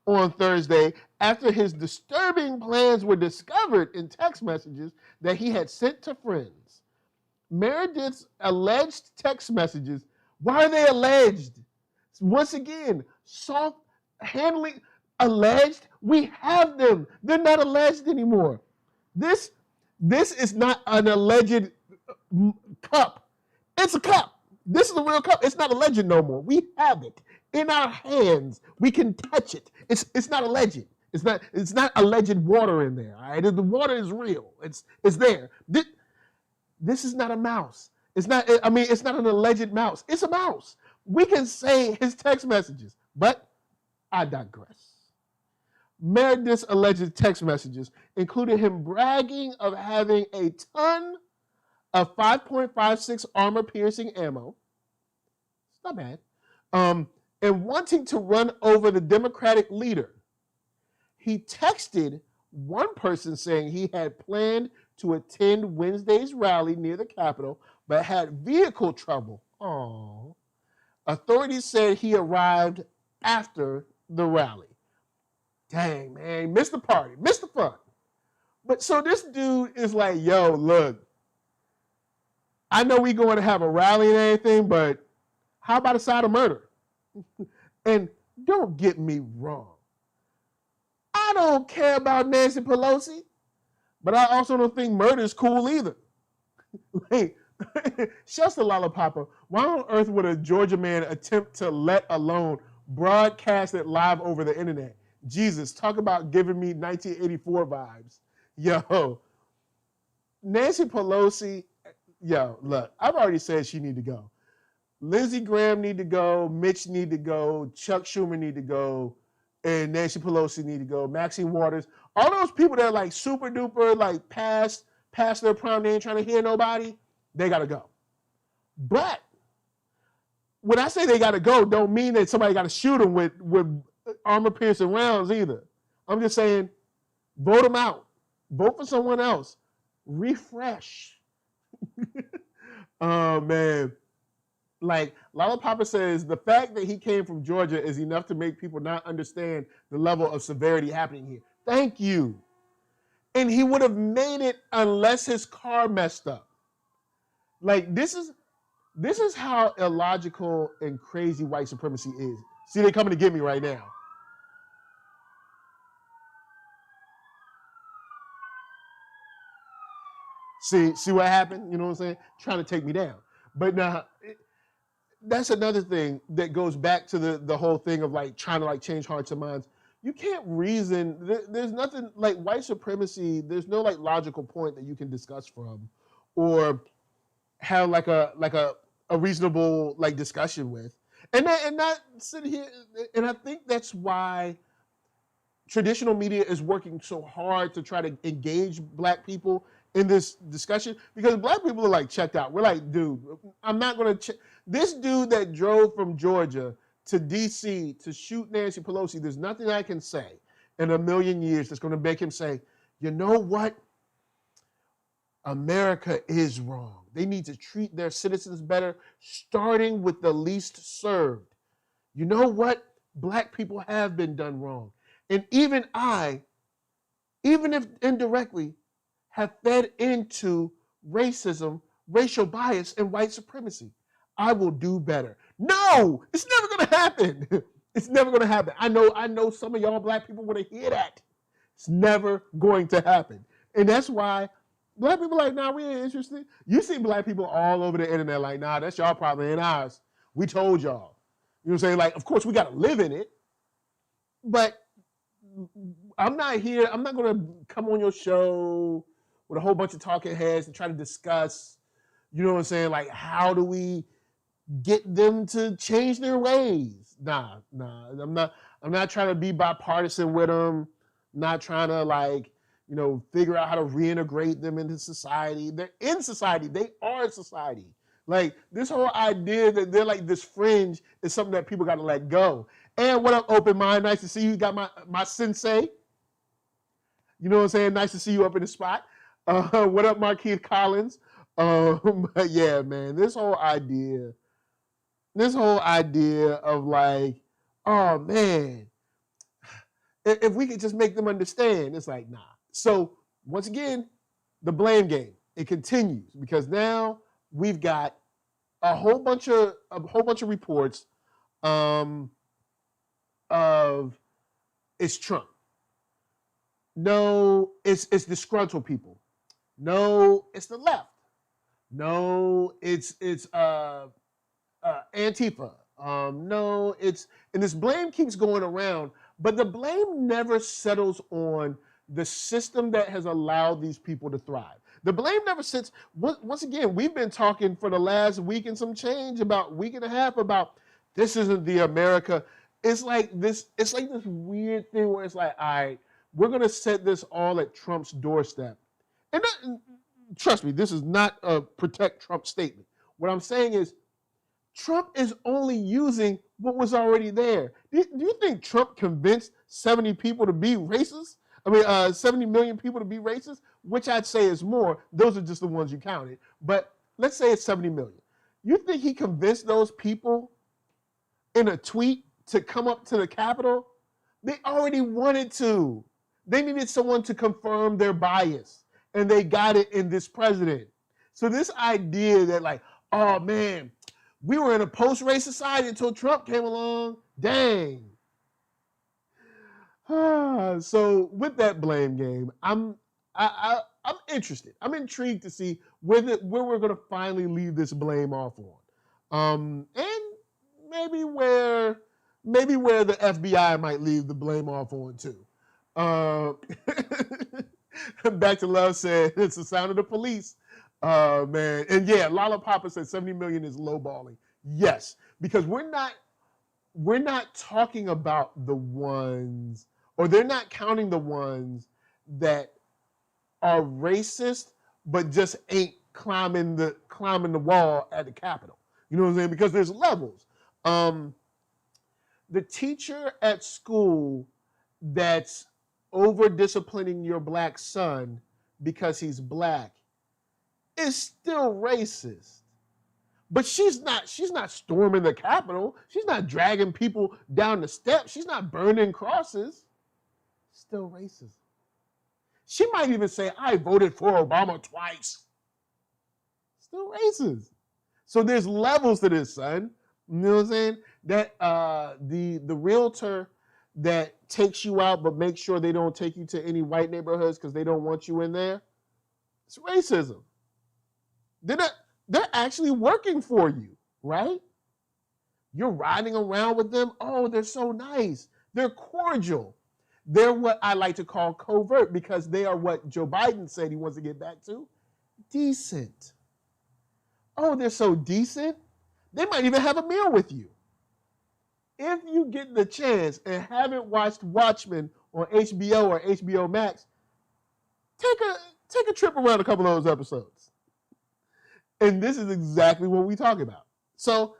on Thursday after his disturbing plans were discovered in text messages that he had sent to friends. Meredith's alleged text messages, why are they alleged? Once again, soft handling, alleged, we have them. They're not alleged anymore. This is not an alleged cup. It's a cup. This is a real cup. It's not alleged no more. We have it in our hands. We can touch it. It's not alleged. It's not alleged water in there. All right, the water is real. It's there. This is not a mouse. It's not. I mean, it's not an alleged mouse. It's a mouse. We can say his text messages, but I digress. Meredith's alleged text messages included him bragging of having a ton of 5.56 armor-piercing ammo. It's not bad. And wanting to run over the Democratic leader. He texted one person saying he had planned to attend Wednesday's rally near the Capitol, but had vehicle trouble. Aww. Authorities said he arrived after the rally. Dang, man, missed the party, missed the fun. But so this dude is like, yo, look, I know we going to have a rally and everything, but how about a side of murder? And don't get me wrong. I don't care about Nancy Pelosi, but I also don't think murder is cool either. Like, shouts to Lollapapa. Why on earth would a Georgia man attempt to, let alone broadcast it live over the internet? Jesus, talk about giving me 1984 vibes. Yo, Nancy Pelosi, yo, look, I've already said she need to go. Lindsey Graham need to go, Mitch need to go, Chuck Schumer need to go, and Nancy Pelosi need to go, Maxine Waters. All those people that are like super duper, like past their prime, they ain't trying to hear nobody, they got to go. But when I say they got to go, don't mean that somebody got to shoot them with armor-piercing rounds either. I'm just saying, vote them out. Vote for someone else. Refresh. Oh, man. Like, Lollapapa says, the fact that he came from Georgia is enough to make people not understand the level of severity happening here. Thank you. And he would have made it unless his car messed up. Like, this is how illogical and crazy white supremacy is. See, they're coming to get me right now. See what happened? You know what I'm saying? Trying to take me down. But now, that's another thing that goes back to the whole thing of like trying to like change hearts and minds. You can't reason. There's nothing like white supremacy. There's no like logical point that you can discuss from, or have like a reasonable like discussion with, and not sit here. And I think that's why traditional media is working so hard to try to engage Black people in this discussion, because Black people are like checked out. We're like, dude, I'm not going to this dude that drove from Georgia to DC to shoot Nancy Pelosi, there's nothing I can say in a million years that's going to make him say, you know what? America is wrong. They need to treat their citizens better, starting with the least served. You know what? Black people have been done wrong. And even I, even if indirectly, have fed into racism, racial bias, and white supremacy. I will do better. No, it's never going to happen. It's never going to happen. I know some of y'all Black people want to hear that. It's never going to happen. And that's why Black people are like, nah, we ain't interested. You see Black people all over the internet like, nah, that's y'all problem, ain't ours. We told y'all. You know what I'm saying? Like, of course, we got to live in it. But I'm not here. I'm not going to come on your show with a whole bunch of talking heads and try to discuss, you know what I'm saying? Like, how do we get them to change their ways? Nah. I'm not trying to be bipartisan with them. I'm not trying to like, you know, figure out how to reintegrate them into society. They're in society. They are society. Like, this whole idea that they're like this fringe is something that people got to let go. And what up, Open Mind? Nice to see you. You got my sensei. You know what I'm saying? Nice to see you up in the spot. What up, Marquise Collins? But yeah, man, this whole idea of like, oh man, if we could just make them understand, it's like, nah. So once again, the blame game, it continues, because now we've got a whole bunch of reports of it's Trump. No, it's disgruntled people. No, it's the left. No, it's Antifa. No, it's, and this blame keeps going around, But the blame never settles on the system that has allowed these people to thrive. The blame never sits. Once again, we've been talking for the last week and some change, about week and a half, about this isn't the America. It's like this weird thing where it's like, all right, we're going to set this all at Trump's doorstep. And trust me, this is not a protect Trump statement. What I'm saying is Trump is only using what was already there. Do you think Trump convinced 70 people to be racist? 70 million people to be racist, which I'd say is more. Those are just the ones you counted. But let's say it's 70 million. You think he convinced those people in a tweet to come up to the Capitol? They already wanted to. They needed someone to confirm their bias, and they got it in this president. So this idea that like, oh man, we were in a post-race society until Trump came along. Dang. So with that blame game, I'm interested. I'm intrigued to see where we're going to finally leave this blame off on, and maybe where the FBI might leave the blame off on too. Back to Love said it's the sound of the police. Man, and yeah, Lala Papa said 70 million is lowballing. Yes, because we're not talking about the ones, or they're not counting the ones that are racist but just ain't climbing the wall at the Capitol. You know what I'm saying? Because there's levels. The teacher at school that's over disciplining your black son because he's black is still racist. But she's not storming the Capitol. She's not dragging people down the steps. She's not burning crosses. Still racist. She might even say, I voted for Obama twice. Still racist. So there's levels to this, son. You know what I'm saying? That the realtor that takes you out but makes sure they don't take you to any white neighborhoods because they don't want you in there, it's racism. They're actually working for you, right? You're riding around with them. Oh, they're so nice. They're cordial. They're what I like to call covert, because they are what Joe Biden said he wants to get back to, decent. Oh, they're so decent. They might even have a meal with you. If you get the chance and haven't watched Watchmen on HBO or HBO Max, take a trip around a couple of those episodes. And this is exactly what we talk about. So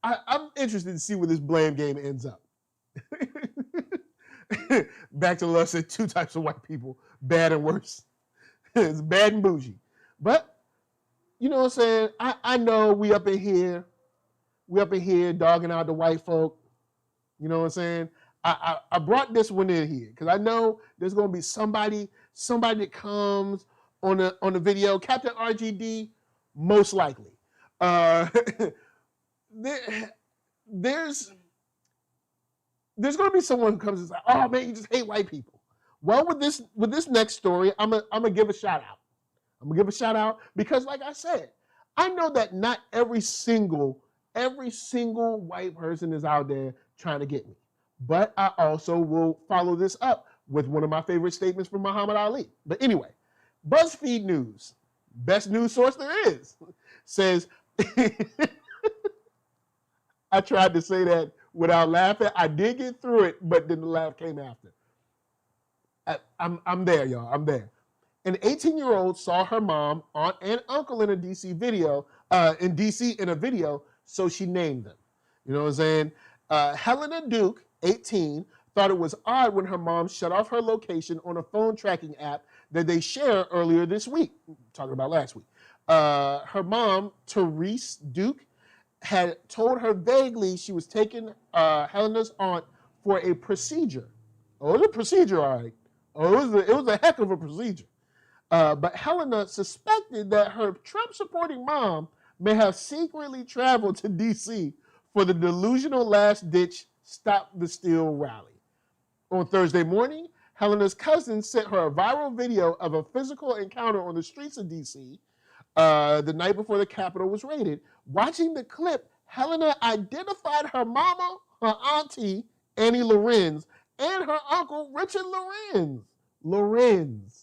I'm interested to see where this blame game ends up. Back to Love said 2 types of white people, bad and worse. It's bad and bougie. But, you know what I'm saying? I know we up in here dogging out the white folk. You know what I'm saying? I brought this one in here because I know there's going to be somebody that comes on the video. Captain RGD, most likely. There's going to be someone who comes and says, oh man, you just hate white people. Well, with this next story, I'm gonna give a shout out. I'm gonna give a shout out because, like I said, I know that not every single white person is out there trying to get me. But I also will follow this up with one of my favorite statements from Muhammad Ali. But anyway, BuzzFeed News, best news source there is, says, I tried to say that without laughing. I did get through it, but then the laugh came after. I'm there, y'all. I'm there. An 18-year-old saw her mom, aunt, and uncle in a DC video, in a video, so she named them. You know what I'm saying? Helena Duke, 18, thought it was odd when her mom shut off her location on a phone tracking app that they shared earlier this week. Talking about last week. Her mom, Therese Duke, had told her vaguely she was taking Helena's aunt for a procedure. Oh, it was a procedure, all right. Oh, it was a heck of a procedure. But Helena suspected that her Trump-supporting mom may have secretly traveled to D.C. for the delusional last-ditch Stop the Steal rally. On Thursday morning, Helena's cousin sent her a viral video of a physical encounter on the streets of D.C. The night before the Capitol was raided. Watching the clip, Helena identified her mama, her auntie, Annie Lorenz, and her uncle, Richard Lorenz.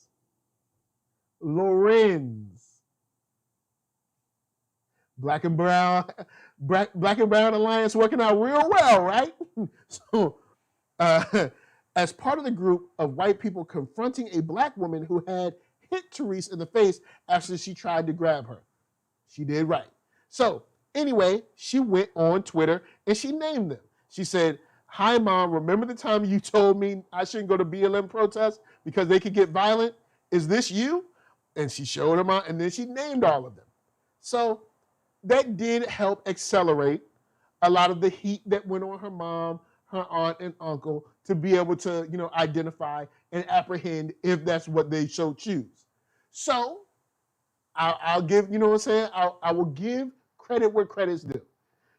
Black and Brown Alliance working out real well, right? So, as part of the group of white people confronting a black woman who had hit Therese in the face after she tried to grab her. She did right. So, anyway, she went on Twitter and she named them. She said, "Hi, Mom, remember the time you told me I shouldn't go to BLM protests because they could get violent? Is this you?" And she showed them out, and then she named all of them. So that did help accelerate a lot of the heat that went on her mom, her aunt, and uncle to be able to, identify and apprehend if that's what they so choose. So I'll give, you know what I'm saying? I will give credit where credit's due.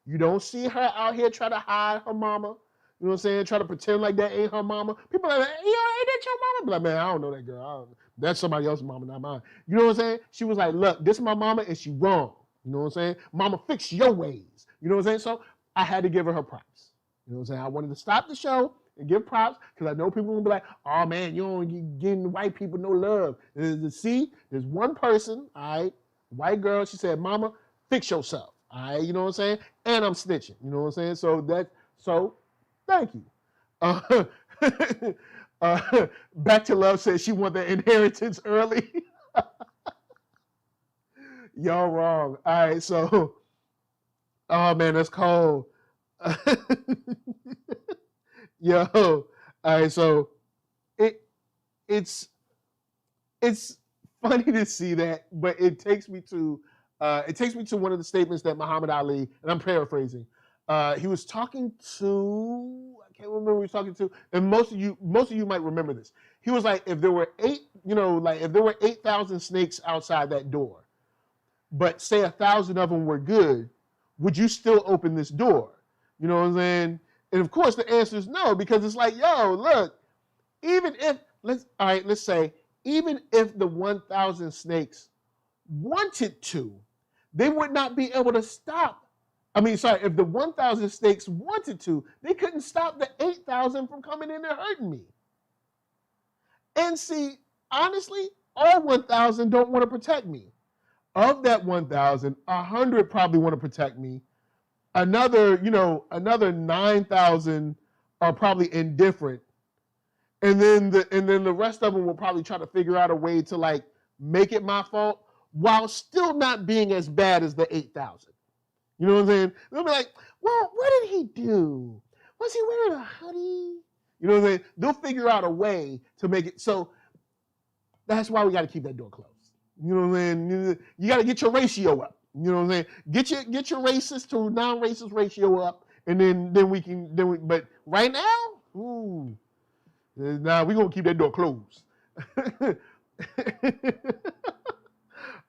You don't see her out here try to hide her mama. You know what I'm saying? Try to pretend like that ain't her mama. People are like, ain't that your mama? But like, man, I don't know that girl. That's somebody else's mama, not mine. You know what I'm saying? She was like, look, this is my mama and she wrong. You know what I'm saying? Mama, fix your ways. You know what I'm saying? So I had to give her props. You know what I'm saying? I wanted to stop the show and give props because I know people will be like, oh man, you don't giving white people no love. See, there's one person, all right, white girl, she said, Mama, fix yourself. All right, you know what I'm saying? And I'm snitching. You know what I'm saying? So thank you. Back to Love says she want the inheritance early. Y'all wrong. All right, so, oh man, that's cold. Yo, all right, so it's funny to see that, but it takes me to one of the statements that Muhammad Ali, and I'm paraphrasing, he was talking to, I can't remember who he was talking to, and most of you might remember this. He was like, if there were 8,000 snakes outside that door, but say 1,000 of them were good, would you still open this door? You know what I'm saying? And of course the answer is no, because it's like, yo, look, even if, let's say, even if the 1,000 snakes wanted to, they would not be able to stop. If the 1,000 snakes wanted to, they couldn't stop the 8,000 from coming in and hurting me. And see, honestly, all 1,000 don't want to protect me. Of that 1,000, 100 probably want to protect me. Another 9,000 are probably indifferent. And then the rest of them will probably try to figure out a way to like make it my fault while still not being as bad as the 8,000. You know what I'm saying? They'll be like, well, what did he do? Was he wearing a hoodie? You know what I'm saying? They'll figure out a way to make it. So that's why we got to keep that door closed. You know what I'm saying? You got to get your ratio up. You know what I'm saying? Get your racist to non-racist ratio up, and then we can. But right now, we're gonna keep that door closed.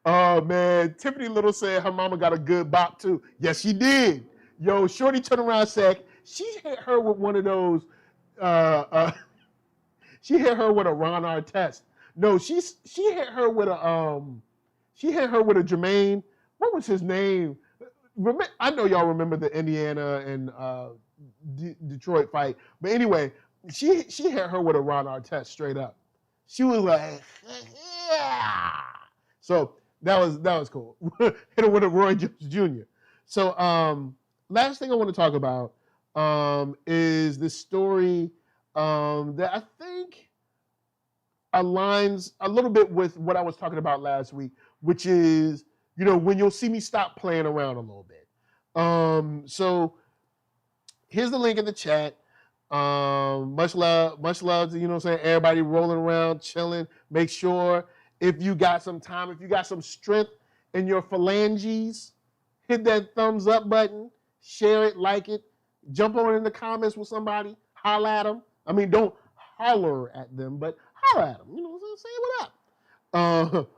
Oh man, Tiffany Little said her mama got a good bop too. Yes, she did. Yo, Shorty turned around and said she hit her with one of those. She hit her with a Ron Artest. No, she hit her with a Jermaine. What was his name? I know y'all remember the Indiana and Detroit fight, but anyway, she hit her with a Ron Artest straight up. She was like, yeah. So that was cool. Hit her with a Roy Jones Jr. So last thing I want to talk about is this story that I think aligns a little bit with what I was talking about last week, which is, when you'll see me stop playing around a little bit. So here's the link in the chat. Much love to, you know what I'm saying, everybody rolling around, chilling. Make sure if you got some time, if you got some strength in your phalanges, hit that thumbs up button, share it, like it, jump on in the comments with somebody, holler at them. Don't holler at them, but holler at them. You know what I'm saying? Say what up.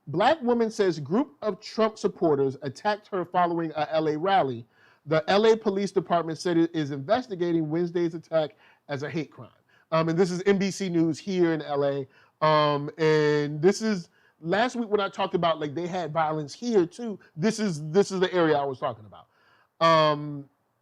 Black woman says group of Trump supporters attacked her following a LA rally. The LA Police Department said it is investigating Wednesday's attack as a hate crime. And this is NBC News here in LA. And this is last week when I talked about like they had violence here too. This is the area I was talking about.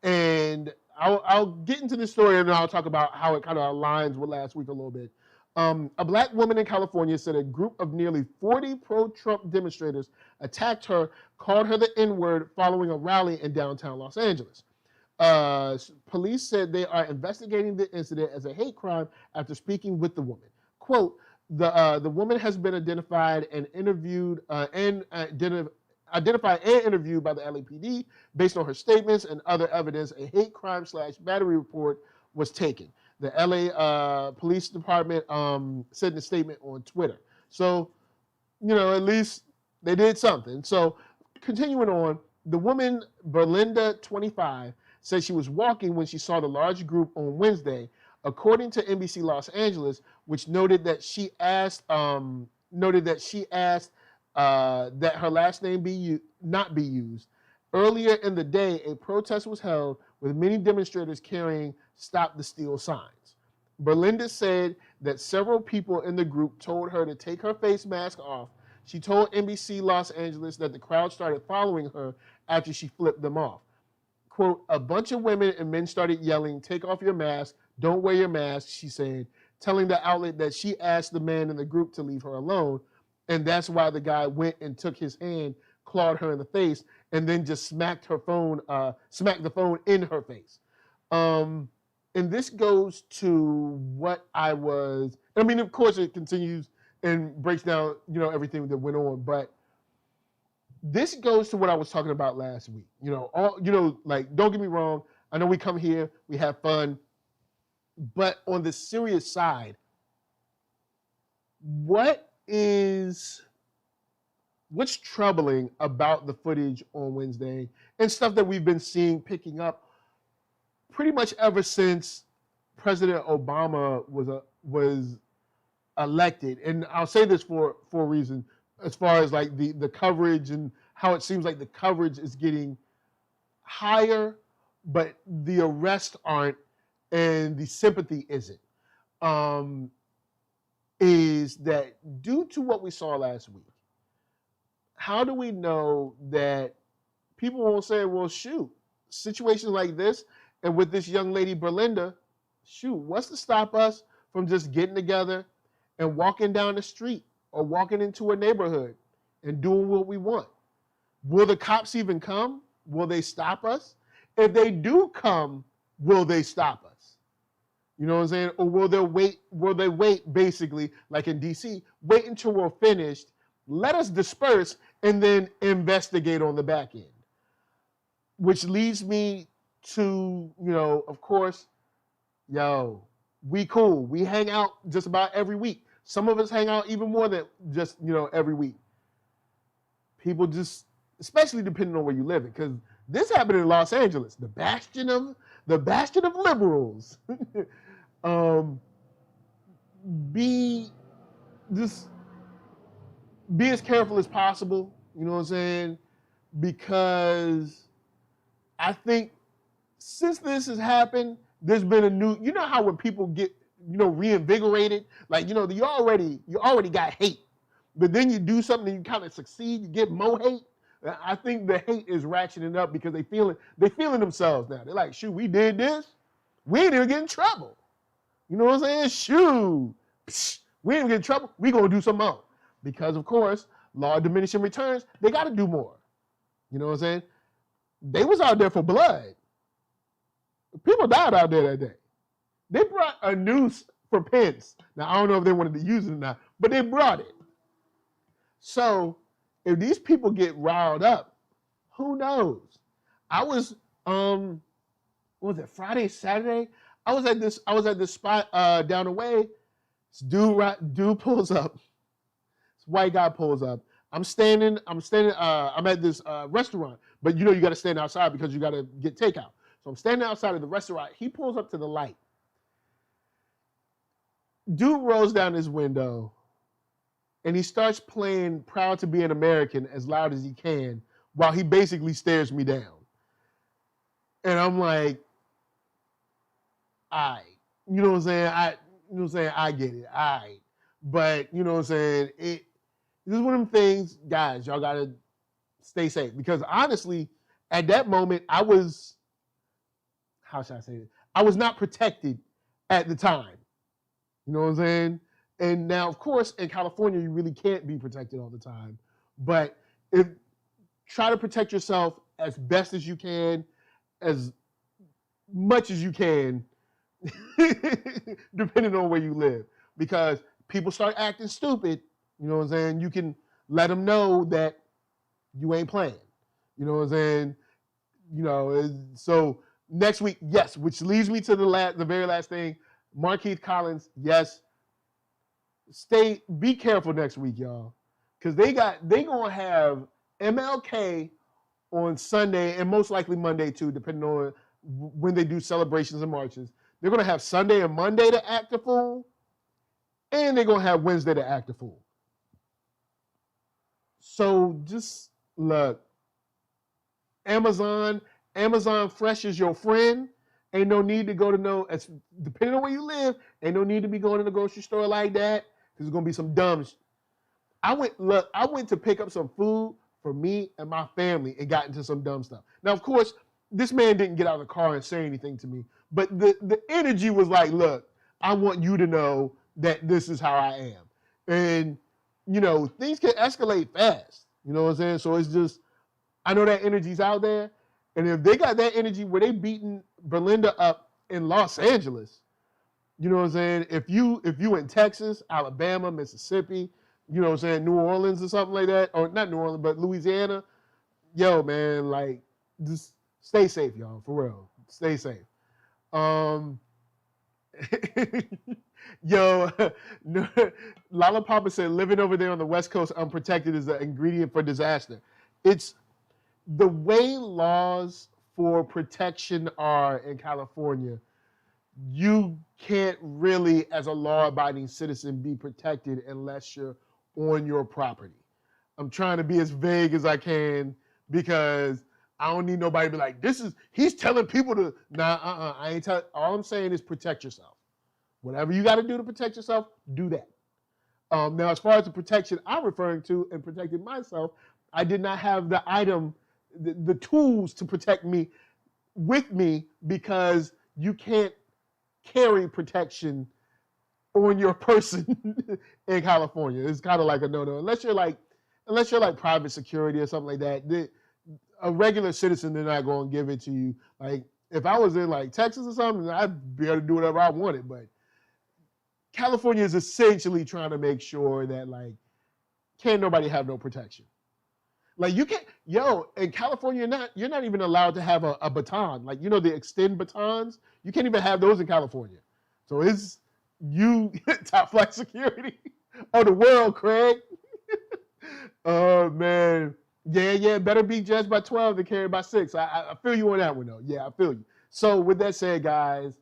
And I'll get into this story and then I'll talk about how it kind of aligns with last week a little bit. A black woman in California said a group of nearly 40 pro-Trump demonstrators attacked her, called her the N-word following a rally in downtown Los Angeles. Police said they are investigating the incident as a hate crime after speaking with the woman. Quote, the woman has been identified and interviewed identified and interviewed by the LAPD. Based on her statements and other evidence, a hate crime / battery report was taken. The LA Police Department said in a statement on Twitter. So, at least they did something. So, continuing on, the woman, Belinda, 25, said she was walking when she saw the large group on Wednesday, according to NBC Los Angeles, which noted that she asked that her last name not be used. Earlier in the day, a protest was held with many demonstrators carrying "Stop the Steal" signs. Belinda said that several people in the group told her to take her face mask off. She told NBC Los Angeles that the crowd started following her after she flipped them off. Quote, a bunch of women and men started yelling, "Take off your mask, don't wear your mask," she said, telling the outlet that she asked the man in the group to leave her alone. And that's why the guy went and took his hand, clawed her in the face, and then just smacked the phone in her face. And this goes to what of course it continues and breaks down, everything that went on, but this goes to what I was talking about last week. Don't get me wrong, I know we come here, we have fun, but on the serious side, what's troubling about the footage on Wednesday and stuff that we've been seeing picking up pretty much ever since President Obama was elected? And I'll say this for a reason, as far as like the coverage and how it seems like the coverage is getting higher, but the arrests aren't and the sympathy isn't. Is that due to what we saw last week? How do we know that people won't say, well, shoot, situations like this, and with this young lady, Belinda, shoot, what's to stop us from just getting together and walking down the street or walking into a neighborhood and doing what we want? Will the cops even come? Will they stop us? If they do come, will they stop us? You know what I'm saying? Or will they wait, basically, like in DC, wait until we're finished, let us disperse, and then investigate on the back end? Which leads me to, of course, we cool. We hang out just about every week. Some of us hang out even more than just, every week. People just, especially depending on where you live, because this happened in Los Angeles, the bastion of liberals. Be as careful as possible, you know what I'm saying? Because I think since this has happened, there's been a new, how when people get, reinvigorated, like, you already got hate, but then you do something and you kind of succeed, you get more hate. I think the hate is ratcheting up because they feeling themselves now. They're like, shoot, we did this, we ain't even get in trouble. You know what I'm saying? Shoot, we ain't get in trouble, we gonna do some more. Because of course, law of diminishing returns, they gotta do more. You know what I'm saying? They was out there for blood. People died out there that day. They brought a noose for Pence. Now, I don't know if they wanted to use it or not, but they brought it. So, if these people get riled up, who knows? I was, what was it, Friday, Saturday? I was at this spot down the way. This dude pulls up. This white guy pulls up. I'm at this restaurant, but you got to stand outside because you got to get takeout. So I'm standing outside of the restaurant. He pulls up to the light. Dude rolls down his window and he starts playing Proud to Be an American as loud as he can while he basically stares me down. And I'm like, all right. You know what I'm saying? I get it. All right. But, you know what I'm saying? This is one of them things, guys, y'all got to stay safe. Because honestly, at that moment, I was, how should I say it? I was not protected at the time. You know what I'm saying? And now, of course, in California, you really can't be protected all the time. But try to protect yourself as best as you can, as much as you can, depending on where you live. Because people start acting stupid, you know what I'm saying? You can let them know that you ain't playing. You know what I'm saying? You know, so next week, yes, which leads me to the very last thing. Markeith Collins, yes. Be careful next week, y'all. Because they gonna have MLK on Sunday and most likely Monday too, depending on when they do celebrations and marches. They're gonna have Sunday and Monday to act a fool, and they're gonna have Wednesday to act a fool. So just look, Amazon Fresh is your friend. Ain't no need to go to depending on where you live, ain't no need to be going to the grocery store like that, because there's gonna be some dumb shit. I went to pick up some food for me and my family and got into some dumb stuff. Now, of course, this man didn't get out of the car and say anything to me, but the energy was like, look, I want you to know that this is how I am. And, you know, things can escalate fast. You know what I'm saying? So it's just, I know that energy's out there. And if they got that energy where they beating Belinda up in Los Angeles, you know what I'm saying? If you in Texas, Alabama, Mississippi, you know what I'm saying, New Orleans or something like that, or not New Orleans, but Louisiana, yo, man, like, just stay safe, y'all, for real. Stay safe. Yo, Lala Papa said, living over there on the West Coast unprotected is an ingredient for disaster. It's the way laws for protection are in California. You can't really, as a law-abiding citizen, be protected unless you're on your property. I'm trying to be as vague as I can because I don't need nobody to be like, he's telling people to, I ain't telling, all I'm saying is protect yourself. Whatever you got to do to protect yourself, do that. Now, as far as the protection I'm referring to and protecting myself, I did not have the item, the tools to protect me with me because you can't carry protection on your person in California. It's kind of like a no-no. Unless you're like private security or something like that. A regular citizen, they're not going to give it to you. Like, if I was in like Texas or something, I'd be able to do whatever I wanted. But California is essentially trying to make sure that, like, can't nobody have no protection. Like, you can't, in California, you're not even allowed to have a baton. Like, you know, the extend batons? You can't even have those in California. So it's you, top flight security of the world, Craig. Oh, man. Yeah, better be judged by 12 than carried by 6. I feel you on that one, though. Yeah, I feel you. So with that said, guys,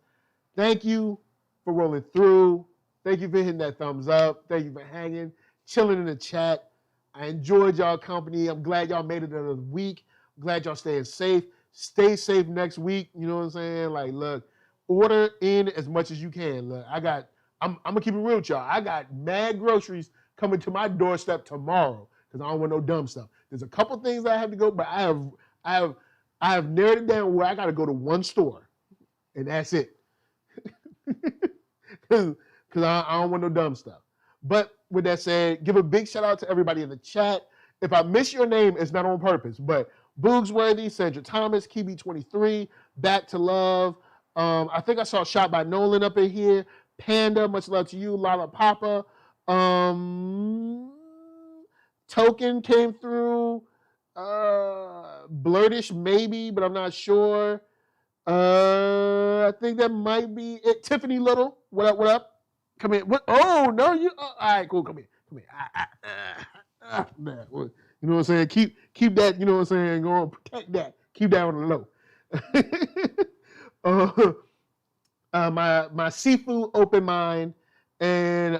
thank you for rolling through. Thank you for hitting that thumbs up. Thank you for hanging, chilling in the chat. I enjoyed y'all company. I'm glad y'all made it another week. I'm glad y'all staying safe. Stay safe next week. You know what I'm saying? Like, look, order in as much as you can. Look, I'm gonna keep it real with y'all. I got mad groceries coming to my doorstep tomorrow because I don't want no dumb stuff. There's a couple things that I have to go, but I have narrowed it down where I got to go to one store, and that's it. Because I don't want no dumb stuff. But with that said, give a big shout out to everybody in the chat. If I miss your name, it's not on purpose. But Boogsworthy, Sandra Thomas, Kibi23, Back to Love. I think I saw Shot by Nolan up in here. Panda, much love to you. Lala Papa. Token came through. Blurtish maybe, but I'm not sure. I think that might be it. Tiffany Little, what up? Come in. What? Oh no, you. All right, cool. Come here. Man, you know what I'm saying? Keep that. You know what I'm saying? Go on, protect that. Keep that on the low. My seafood open mind. And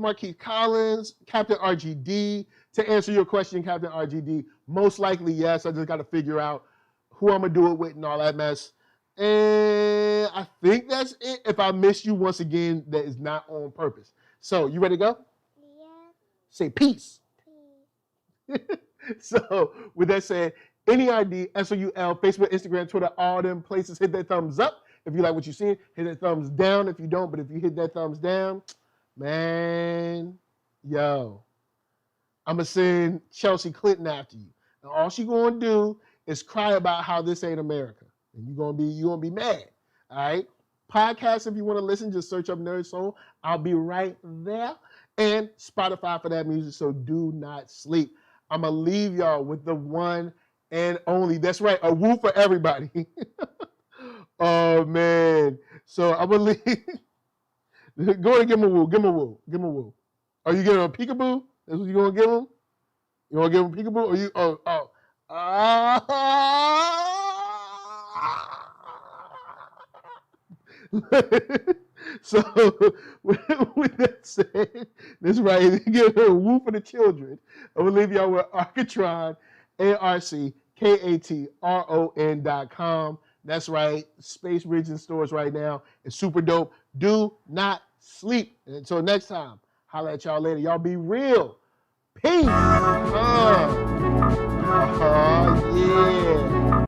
Markeith Collins, Captain RGD. To answer your question, Captain RGD, most likely yes. I just got to figure out who I'm going to do it with and all that mess. And I think that's it. If I miss you once again, that is not on purpose. So, you ready to go? Yeah. Say peace. Peace. So, with that said, NERD, SOUL, Facebook, Instagram, Twitter, all them places. Hit that thumbs up if you like what you see. Hit that thumbs down if you don't. But if you hit that thumbs down, man, yo, I'm going to send Chelsea Clinton after you. And all she going to do is cry about how this ain't America. And you're going to be mad. All right? Podcast, if you want to listen, just search up NERDSoul. I'll be right there. And Spotify for that music, so do not sleep. I'm going to leave y'all with the one and only. That's right, a woo for everybody. Oh, man. So I'm going to leave. Go ahead and give him a woo. Give him a woo. Give him a woo. Are you giving him a peekaboo? That's what you going to give him? You want to give him a peekaboo? Or you, So, with that said, this right, give her a woo for the children. I'm going to leave y'all with Arcatron, ARCKATRON.com. That's right, Space Ridge in stores right now. It's super dope. Do not sleep. And until next time, holla at y'all later. Y'all be real. Peace. Yeah.